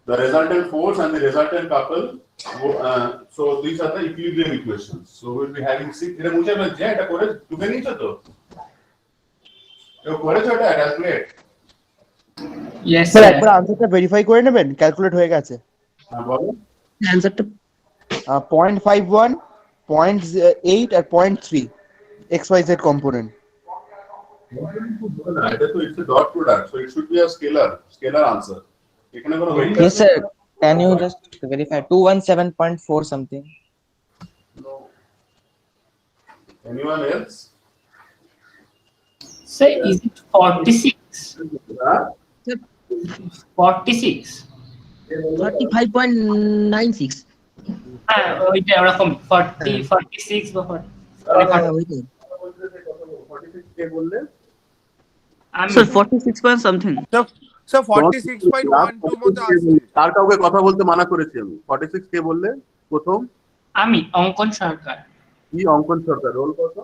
Speaker 1: the resultant force and the resultant couple. So these are the equilibrium equations. So we'll be having six. এটা মুছে ফেলছি, এটা করে টুকে নিয়েছো তো? এটা করেছো এটা ক্যালকুলেট?
Speaker 4: Yes,
Speaker 8: sir
Speaker 4: sir.
Speaker 8: একবার আনসারটা ভেরিফাই করে নেবেন, ক্যালকুলেট হয়ে গেছে।
Speaker 1: হ্যাঁ বলো।
Speaker 8: অ্যানসারটা 0.51, 0.8 আর 0.3 XYZ কম্পোনেন্ট।
Speaker 1: এটা তো it's a dot product, so it should be a scalar answer. এখানে কোনো vector
Speaker 5: Yes, sir. Can you just verify 217.4 something?
Speaker 1: No. Anyone else?
Speaker 4: Sir, is it 46?
Speaker 1: Huh?
Speaker 4: 46?
Speaker 8: 35.96
Speaker 4: ওইটা ওরকম 40, 46 বা 40
Speaker 8: ওইটাই।
Speaker 1: 46 কে বললে?
Speaker 4: আমি
Speaker 7: স্যার 46 পয়েন্ট সামথিং।
Speaker 9: স্যার 46.12 মতো আছে।
Speaker 1: তার কাউকে কথা বলতে মানা করেছি আমি। 46 কে বললে প্রথম?
Speaker 4: আমি অঙ্কন সরকার।
Speaker 1: কি অঙ্কন সরকার, রোল কত?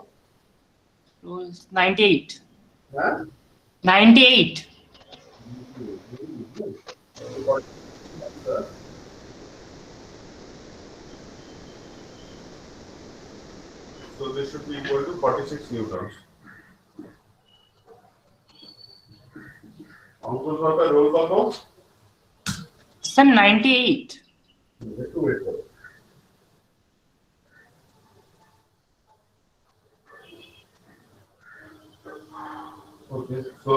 Speaker 4: 98
Speaker 1: হ্যাঁ
Speaker 4: 98
Speaker 1: So this should be equal to 46 newtons. অঙ্কন সরকার রোল কত?
Speaker 4: স্যার 98
Speaker 1: একটু ওয়েট করো। Okay, so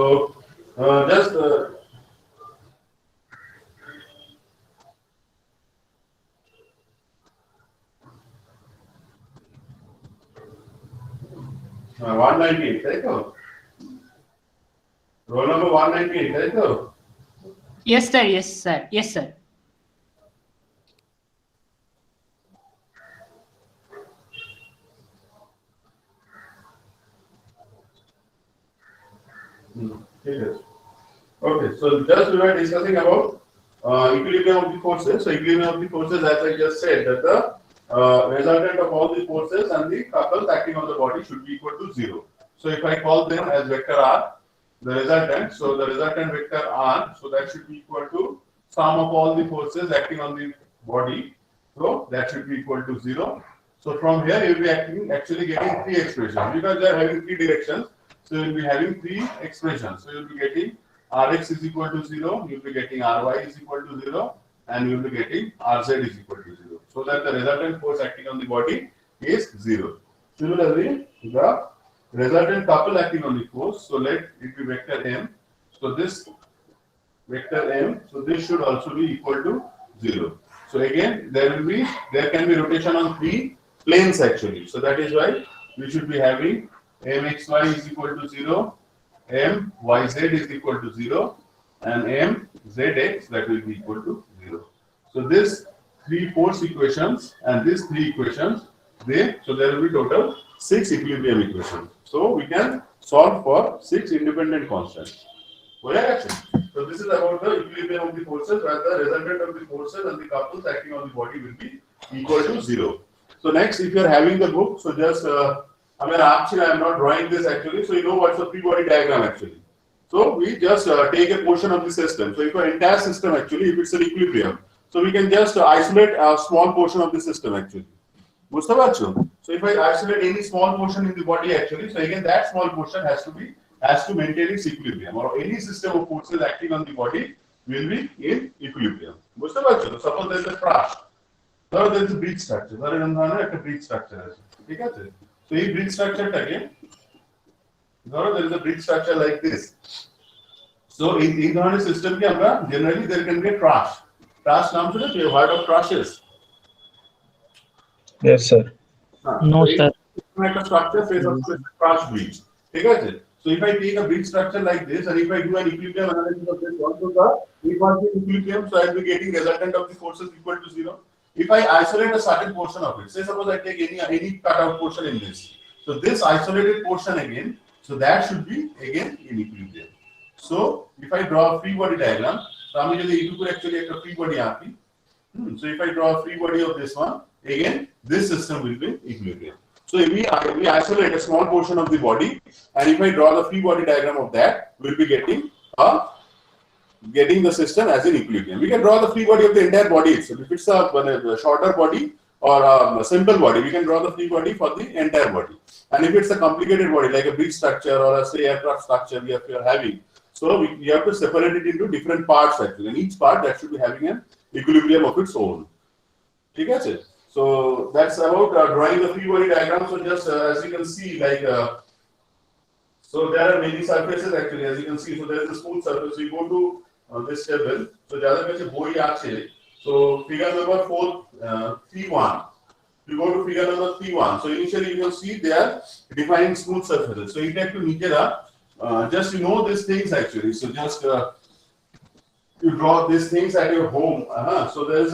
Speaker 1: just uh, 198, তাই তো? Roll number 198, তাই তো?
Speaker 4: Yes sir, yes sir, yes sir.
Speaker 1: ঠিক আছে। Okay, so just we were discussing about equilibrium of the forces. So equilibrium of the forces, as I just said, that the resultant of all the forces and the couples acting on the body should be equal to 0. So if I call them as vector R, the resultant, so the resultant vector R, so that should be equal to sum of all the forces acting on the body. So that should be equal to 0. So from here you will be actually getting 3 expressions because they are having 3 directions. So you will be having 3 expressions. So you will be getting Rx is equal to 0, you will be getting Ry is equal to 0, and you will be getting Rz is equal to 0. So that the resultant force acting on the body is 0. Similarly, the resultant couple acting on the force, so let it be vector M. So this vector M, so this should also be equal to 0. So again, there can be rotation on 3 planes actually. So that is why we should be having Mxy is equal to 0, Myz is equal to 0, and Mzx that will be equal to 0. So this 3 force equations and these 3 equations, so there will be total 6 equilibrium equations. So we can solve for 6 independent constants. So this is about the equilibrium of the forces, where the resultant of the forces and the couples acting on the body will be equal to 0. So next, if you are having the book, so just I am not drawing this actually, so you know what's the free body diagram actually. So we just take a portion of the system. So if our entire system actually, if it's an equilibrium, so we can just isolate a small portion of the system actually. So if I isolate any small portion in the body actually, so again that small portion has to maintain its equilibrium, or any system of forces acting on the body will be in equilibrium. Suppose there is a crash, so there is a bridge structure. There is a bridge structure. So this bridge structure again, there is a bridge structure like this. So in this system, generally there can be a crash. Crash naam sune, you have heard of crashes?
Speaker 6: Yes, sir. No, sir.
Speaker 1: Like a structure face up to a crash bridge. So if I take a bridge structure like this, and if I do an equilibrium analysis of this, also the equilibrium, so I will be getting resultant of the forces equal to 0. If I isolate a certain portion of it, say suppose I take any cutout portion in this, so this isolated portion again, so that should be again in equilibrium. So if I draw a free body diagram, so I'm actually a free body RP. So if I draw a free body of this one, again this system will be in equilibrium. So if we isolate a small portion of the body, and if I draw the free body diagram of that, we'll be getting the system as in equilibrium. We can draw the free body of the entire body itself. If it's a shorter body or a simple body, we can draw the free body for the entire body. And if it's a complicated body like a bridge structure or a say aircraft structure we are having, so we have to separate it into different parts actually. And each part that should be having an equilibrium of its own. Okay? So that's about drawing the free body diagram. So just as you can see, like so there are many surfaces actually, as you can see. So there is a smooth surface. We go to this table. So figure number 3.1. We go to figure number 3.1. So initially you can see they are defining smooth surfaces. So you have to just these things actually. So just you draw these things at your home. So there is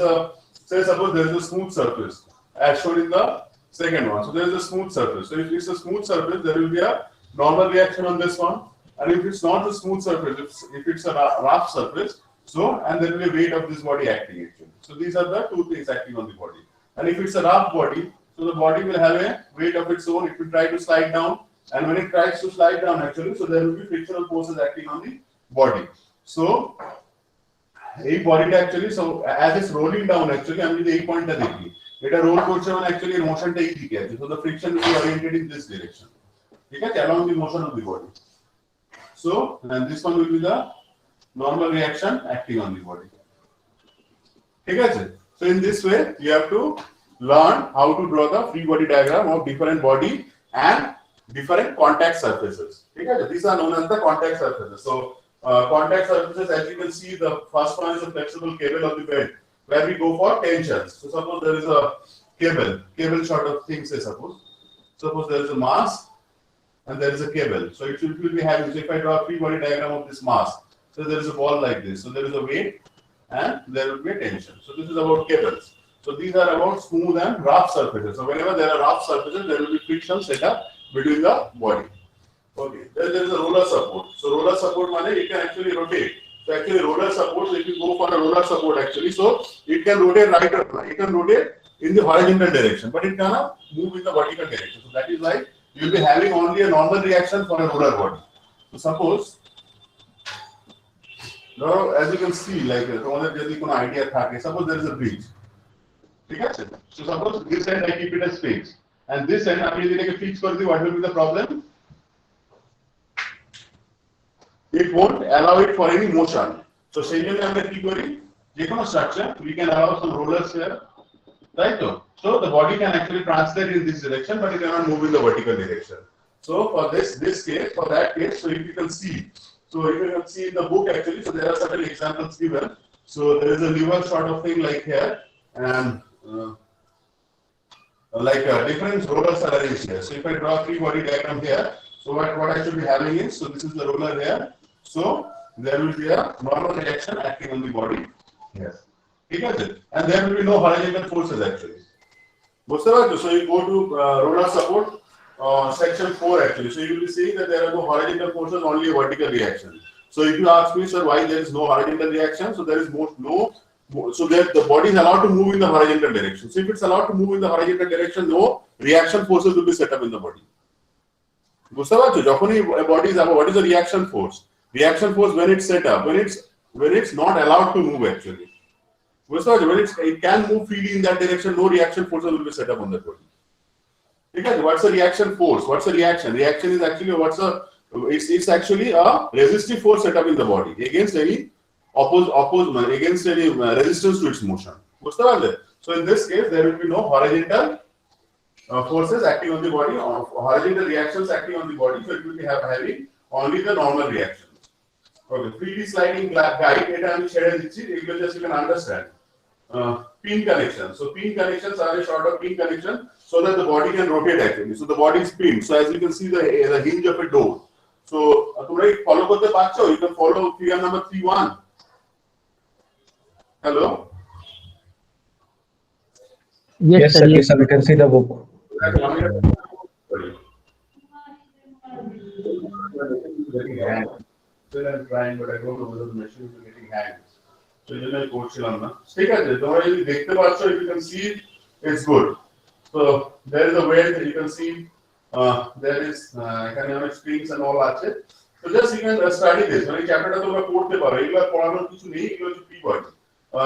Speaker 1: say suppose there is a smooth surface as shown in the second one. So there is a smooth surface. So if it's a smooth surface, there will be a normal reaction on this one. And if it's not a smooth surface, if it's a rough surface, so and there will be a weight of this body acting actually. So these are the 2 things acting on the body. And if it's a rough body, so the body will have a weight of its own. It will try to slide down, and when it tries to slide down actually, so there will be frictional forces acting on the body. So a body actually, so as it's rolling down actually, I mean the 8 point degree. It a roll portion actually motion take. So the friction will be oriented in this direction. Okay, along the motion of the body. So and this one will be the normal reaction acting on the body. Okay, so in this way you have to learn how to draw the free body diagram of different body and different contact surfaces. Okay, these are known as the contact surfaces. So contact surfaces, as you can see, the first one is a flexible cable of the belt where we go for tensions. So suppose there is a cable sort of thing, say suppose there is a mass and there is a cable. So it will be having, so if I draw a free body diagram of this mass, so there is a ball like this. So there is a weight and there will be a tension. So this is about cables. So these are about smooth and rough surfaces. So whenever there are rough surfaces, there will be friction set up between the body. Okay, then there is a roller support. So roller support means it can actually rotate. So actually roller support, so if you go for a roller support actually, so it can rotate right or left. It can rotate in the horizontal direction, but it cannot move in the vertical direction. So that is why you will be having only a normal reaction for a roller body. So suppose, now as you can see, like idea, suppose there is a bridge. Okay? So suppose this end I keep it as fixed, and this end I will take a fixed for the, what will be the problem? It won't allow it for any motion. So say you have a theory, structure, we can allow some rollers here, right? So the body can actually translate in this direction, but it cannot move in the vertical direction. So for this case, for that case, so if you can see, so if you can see in the book actually, so there are certain examples given. So there is a lever sort of thing like here, and different rollers are arranged here. So if I draw a free body diagram here, so what I should be having is, so this is the roller here. So there will be a normal reaction acting on the body. Yes. And there will be no horizontal forces actually. So you go to roller support section 4 actually. So you will be seeing that there are no horizontal forces, only a vertical reaction. So if you ask me, sir, why there is no horizontal reaction? So there is so that the body is allowed to move in the horizontal direction. So if it's allowed to move in the horizontal direction, no reaction forces will be set up in the body. What is the reaction force? Reaction force when it's set up, when it's not allowed to move actually. When it can move freely in that direction, no reaction forces will be set up on the body. Okay, what's the reaction force? What's the reaction? Reaction is actually it's actually a resistive force set up in the body against any against any resistance to its motion. So in this case, there will be no horizontal forces acting on the body, or horizontal reactions acting on the body. So it will be having only the normal reactions. Okay, 3D sliding guide, you can understand. Pin connections. So pin connections are a sort of pin connection so that the body can rotate actually. So the body is pinned. So as you can see the hinge of a door. So you can follow figure number 3.1. Hello?
Speaker 6: Yes, sir. Yes, sir.
Speaker 11: We can see the book.
Speaker 1: Still I'm trying, but I don't know whether the machine is getting hanged. So you can coach if you can see, it's good. So there is a way that you can see. There is economic screens and all that. So just you can study this. When you chapter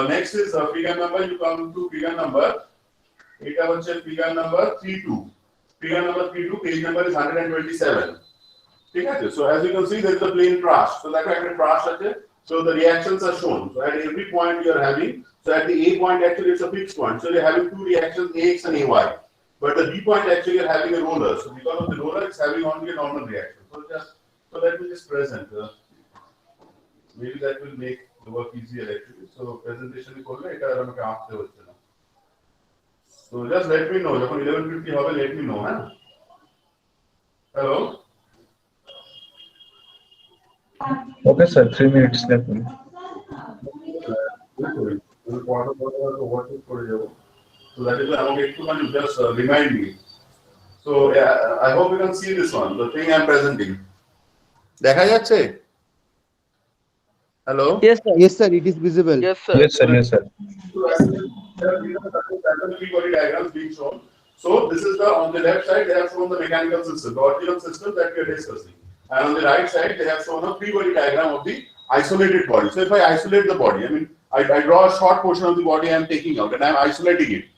Speaker 1: next is figure number. You come to figure number. Figure number 32. Figure number 32. Page number is 127. So as you can see, there is a plane trash. So that kind of trash. So the reactions are shown. So at every point you are having. So at the A point actually it's a fixed point. So you are having two reactions, AX and AY. But the B point actually you are having a roller. So because of the roller, it's having only a normal reaction. So let me just present. Maybe that will make the work easier actually. So presentation is called So just let me know. 11:50 let me know. Huh? Hello.
Speaker 11: Okay, sir. 3 minutes left.
Speaker 1: So that is why I'm going to just remind me. So yeah, I hope you can see this one, the thing I'm presenting. Hello?
Speaker 8: Yes, sir. Yes, sir. It is visible.
Speaker 7: Yes, sir.
Speaker 11: Yes, sir. Yes, sir.
Speaker 1: Three body diagrams being shown. So this is on the left side, they have shown the mechanical system, the original system that we are discussing. And on the right side, they have shown a free body diagram of the isolated body. So if I isolate the body, I draw a short portion of the body I am taking out and I am isolating it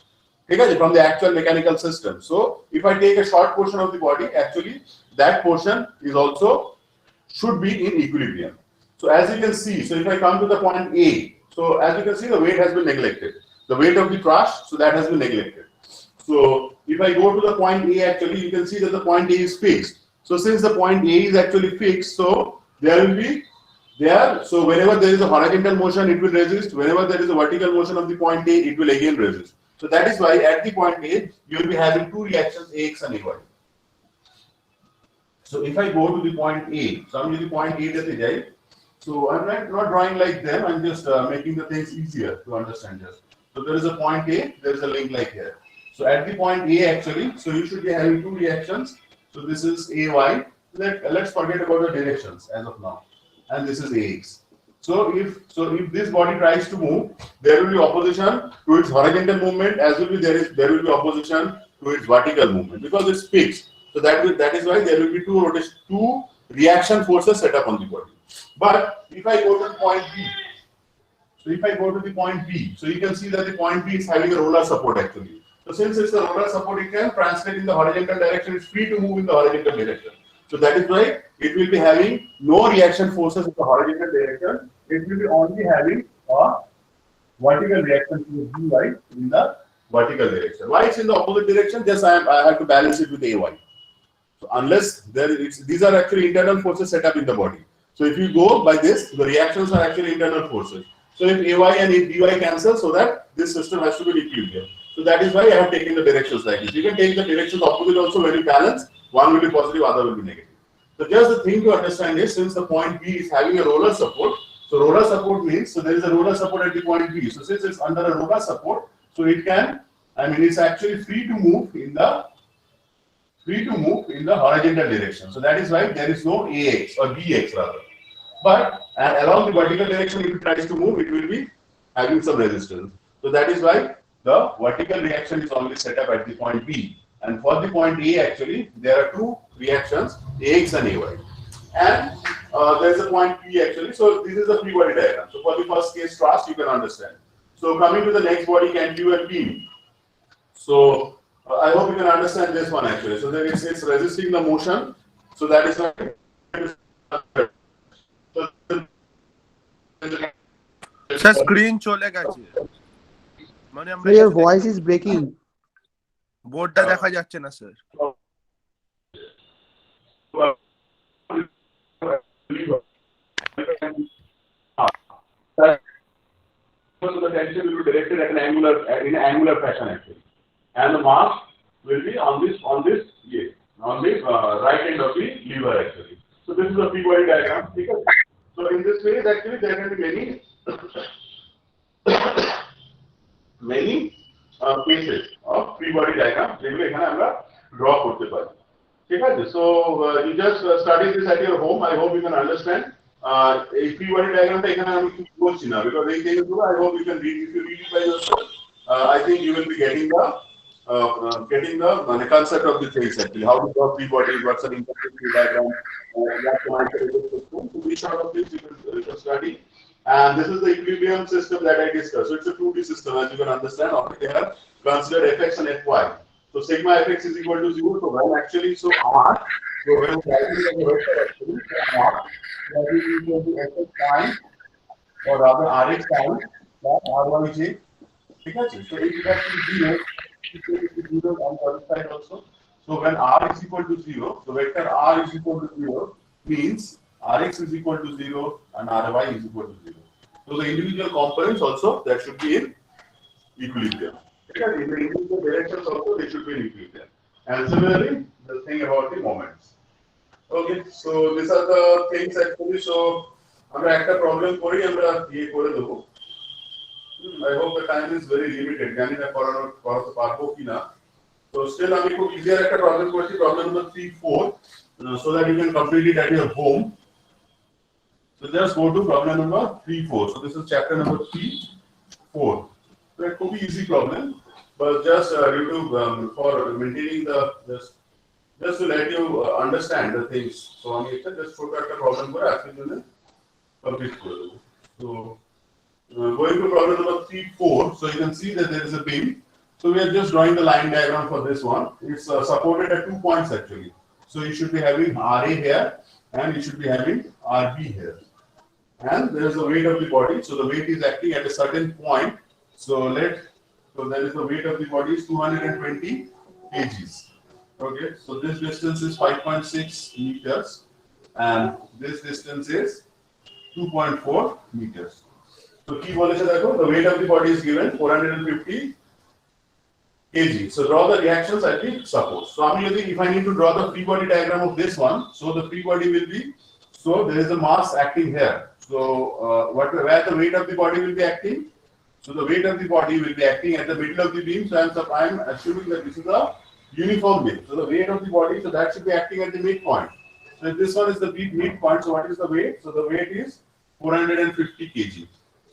Speaker 1: from the actual mechanical system. So if I take a short portion of the body, actually that portion is also should be in equilibrium. So as you can see, so if I come to the point A, so as you can see, the weight has been neglected. The weight of the trash, so that has been neglected. So if I go to the point A, actually you can see that the point A is fixed. So since the point A is actually fixed, so there will be there. So whenever there is a horizontal motion, it will resist. Whenever there is a vertical motion of the point A, it will again resist. So that is why at the point A, you will be having two reactions, AX and AY. So if I go to the point A, so I'm using the point A, so I'm not drawing like them, I'm just making the things easier to understand just. So there is a point A, there is a link like here. So at the point A actually, so you should be having two reactions. So this is AY. Let's forget about the directions as of now. And this is AX. So if this body tries to move, there will be opposition to its horizontal movement, as will be there will be opposition to its vertical movement, because it's fixed. So that is why there will be two reaction forces set up on the body. But if I go to the point B, so you can see that the point B is having a roller support actually. So since it's a roller support, it can translate in the horizontal direction. It's free to move in the horizontal direction. So that is why it will be having no reaction forces in the horizontal direction. It will be only having a vertical reaction to Dy in the vertical direction. Why it's in the opposite direction? Just I have to balance it with Ay. So unless these are actually internal forces set up in the body. So if you go by this, the reactions are actually internal forces. So if Ay and if Dy cancel, so that this system has to be in equilibrium. So that is why I have taken the directions like this. You can take the directions opposite also when you balance. One will be positive, other will be negative. So just the thing to understand is, since the point B is having a roller support, so roller support means, so there is a roller support at the point B. So since it's under a roller support, so it can, it's actually free to move in the horizontal direction. So that is why there is no AX or BX rather. But along the vertical direction, if it tries to move, it will be having some resistance. So that is why the vertical reaction is only set up at the point B. And for the point A, actually, there are two reactions, AX and AY. And there is a point P actually. So this is the free body diagram. So for the first case, trust, you can understand. So coming to the next body, cantilever beam. So I hope you can understand this one actually. So there it's resisting the motion. So that is why.
Speaker 9: Sir, screen চলে গেছে মানে আমরা
Speaker 8: Your voice is breaking.
Speaker 9: বোর্ডটা দেখা যাচ্ছে না sir
Speaker 1: So the tension will be directed at in an angular fashion actually, and the mass will be on the right end of the lever actually. So this is a free body diagram. So in this way, actually there can be many cases of free body diagram. যেগুলো এখানে আমরা draw করতে পারি। ঠিক আছে? So you just study this at your home. I hope you can understand. A free body diagram টা এখানে আমি কিছু বলছি না, because এই জিনিসগুলো I hope you can read. If you read it by yourself, I think you will be getting the concept of the things actually. How to draw free body, what's an interface diagram, what to system. So these sort of things you can study. And this is the equilibrium system that I discussed. So it's a 2D system, as you can understand. Already they have considered fx and fy. So sigma fx is equal to 0. So when actually, so r, so when writing the vector actually, r, that is equal to fx times, or rather rx times, plus r1j. Okay? So if you have to 0, it will be 0 on the other side also. So when r is equal to 0, so vector r is equal to 0 means Rx is equal to 0 and Ry is equal to 0. So the individual components also, that should be in equilibrium. Because in the individual directions also, they should be in equilibrium. And similarly, the thing about the moments. Okay, so these are the things actually. So আমরা একটা problem করি, আমরা ইয়ে করে দেব। I hope the time is very limited. জানি না করাতে পারবো কিনা। So still আমি খুব easier একটা প্রবলেম করছি, problem number 3-4, so that you can complete it at your home. So just go to problem number 3-4. So this is chapter number 3-4. So it could be easy problem, but just for maintaining just to let you understand the things. So I mean, just put out the problem for actually complete. So going to problem number 3-4. So you can see that there is a beam. So we are just drawing the line diagram for this one. It's supported at 2 points actually. So you should be having RA here, and you should be having RB here. And there is the weight of the body. So the weight is acting at a certain point. So there is the weight of the body is 220 kgs. Okay. So this distance is 5.6 meters, and this distance is 2.4 meters. So key বলেছে দেখো, the weight of the body is given 450 kg. So draw the reactions at the support. So if I need to draw the free body diagram of this one, so the free body will be, so there is a mass acting here. So where the weight of the body will be acting? So the weight of the body will be acting at the middle of the beam. So I'm assuming that this is a uniform beam. So the weight of the body, so that should be acting at the midpoint. So if this one is the midpoint, so what is the weight? So the weight is 450 kg.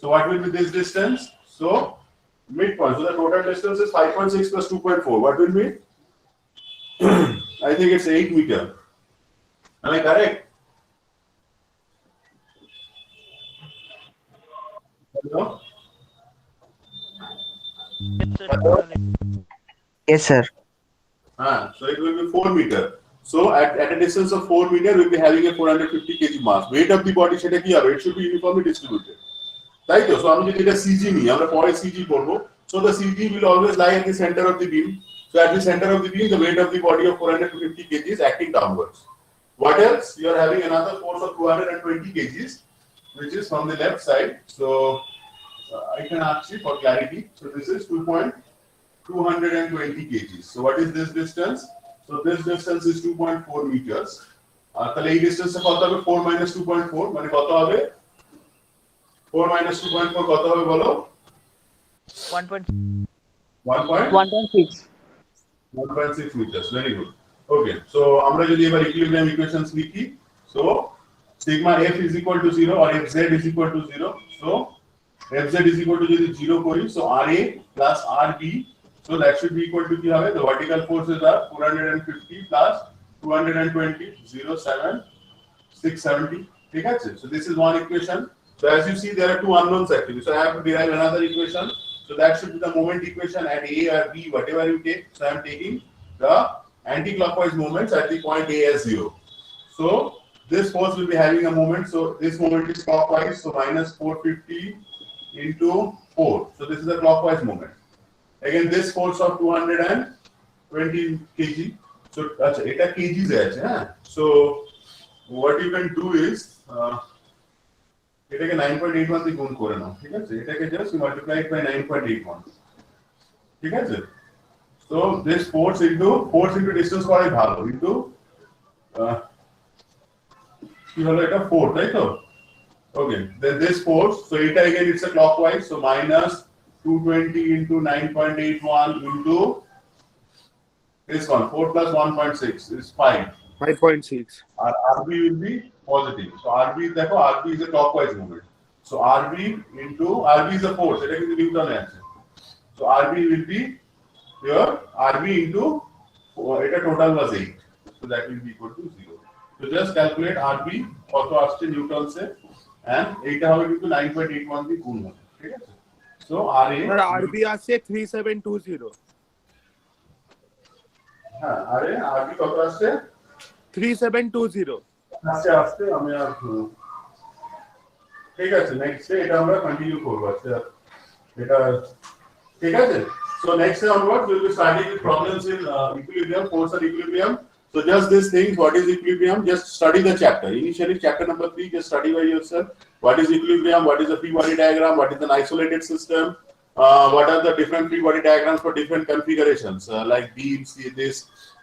Speaker 1: So what will be this distance? So midpoint. So the total distance is 5.6 plus 2.4. What will be? I think it's 8 meter. Am I correct? Hello? Hello?
Speaker 8: Yes, sir.
Speaker 1: So it will be 4 meter. So at a distance of 4 meter, we'll be having a 450 kg mass. Weight of the body, সেটা কি হবে? It should be uniformly distributed. তাই তো? So আমি যদি এটা CG নিই, আমরা পরে CG করব. So the CG will always lie at the center of the beam. So at the center of the beam, the weight of the body of 450 kg is acting downwards. What else? You are having another force of 220 kg, which is from the left side. So I can ask you for clarity. So this is 220 kg. So what is this distance? So this distance is 2.4 meters. তাহলে এই ডিসটেন্সটা কত হবে? 4 minus 2.4 মানে কত হবে? 4 minus 2.4 কত হবে বলো? 1.6 meters. Very good. Okay. So আমরা যদি এবার ইকুইলিব্রিয়াম ইকুয়েশনস লিখি, so sigma f is equal to 0 or fz is equal to 0. So fz is equal to যদি 0 করি, so ra plus rb. So that should be equal to কি হবে? The vertical forces are 450 plus 220, 0, 7, 670. ঠিক আছে? So this is one equation. So as you see, there are two unknowns actually. So I have to derive another equation. So that should be the moment equation at A or B, whatever you take. So I am taking the anti-clockwise moments at the point A as 0. So this force will be having a moment. So this moment is clockwise. So minus 450 into 4. So this is a clockwise moment. Again, this force of 220 kg. So acha, eta kgs hai acha. So what you can do is এটাকে 9.81 দিয়ে গুণ করে নাও, ঠিক আছে? এটাকে just multiply it by 9.81, ঠিক আছে? So this force into distance করাই ভালো, ইনটু কি হলো এটা 4, তাই তো? ওকে, দেন দিস ফোর্স, সো এটা again it's a clockwise, so minus 220 into 9.81 into this one, 4 plus 1.6 is 5.6. RB will be positive. So RB is a clockwise movement. So RB is a force. It is Newton answer. So RB will be here. RB into it total was 8. So that will be equal to 0. So just calculate RB কত আসছে Newton say, and এইটা হবে কিন্তু 9.81 দিয়ে গুণ হবে, ঠিক আছে? So
Speaker 9: RB আসছে 3720.
Speaker 1: হ্যাঁ, RB কত আসছে?
Speaker 9: 3720.
Speaker 1: আস্তে আমি আর ঠিক আছে, নেক্সট এটা আমরা কন্টিনিউ করব। আচ্ছা এটা ঠিক আছে। So next day onwards we will be starting with problems in equilibrium, force and equilibrium. So just these things, what is equilibrium? Just study the chapter. Initially chapter number 3, just study by yourself. What is equilibrium? What is the free body diagram? What is an isolated system? What are the different free body diagrams for different configurations, like beams, this,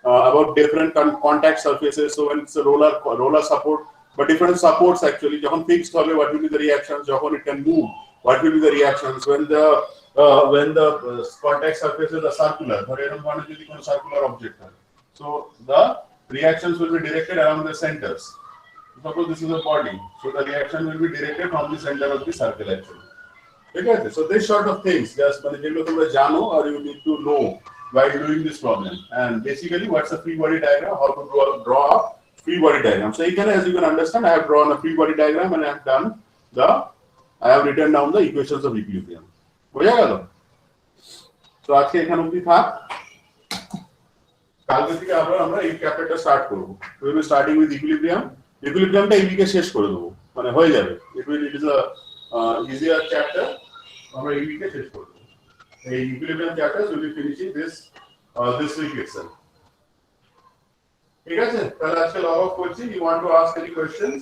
Speaker 1: about different contact surfaces. So when it's a roller support, but different supports actually, যখন fixed হবে, what will be the reactions? যখন it can move, what will be the reactions? When the contact surfaces are circular, ধরে এরকম মানে যদি কোনো circular object হয়, so the reactions will be directed around the centers. Suppose this is a body, so the reaction will be directed from the center of the circle actually. Okay, so this sort of things, just মানে যেগুলো তোমরা জানো, or you need to know while doing this problem. And basically, what's a free body diagram? How to draw a free body diagram. So again, as you can understand, I have drawn a free body diagram and I have written down the equations of equilibrium. বোঝা গেল? তো আজকে এখানে অবধি থাক। কালকে থেকে আবার আমরা এই চ্যাপ্টারটা স্টার্ট করব। We will be starting with equilibrium. Equilibriumটা এই উইকে শেষ করে দেবো, মানে হয়ে যাবে। It is a easier chapter. আমরা এই উইকে শেষ করব। এই equilibrium chapters will be finishing this week itself. ঠিক আছে? তাহলে আজকে লগ অফ করছি। You want to ask any questions?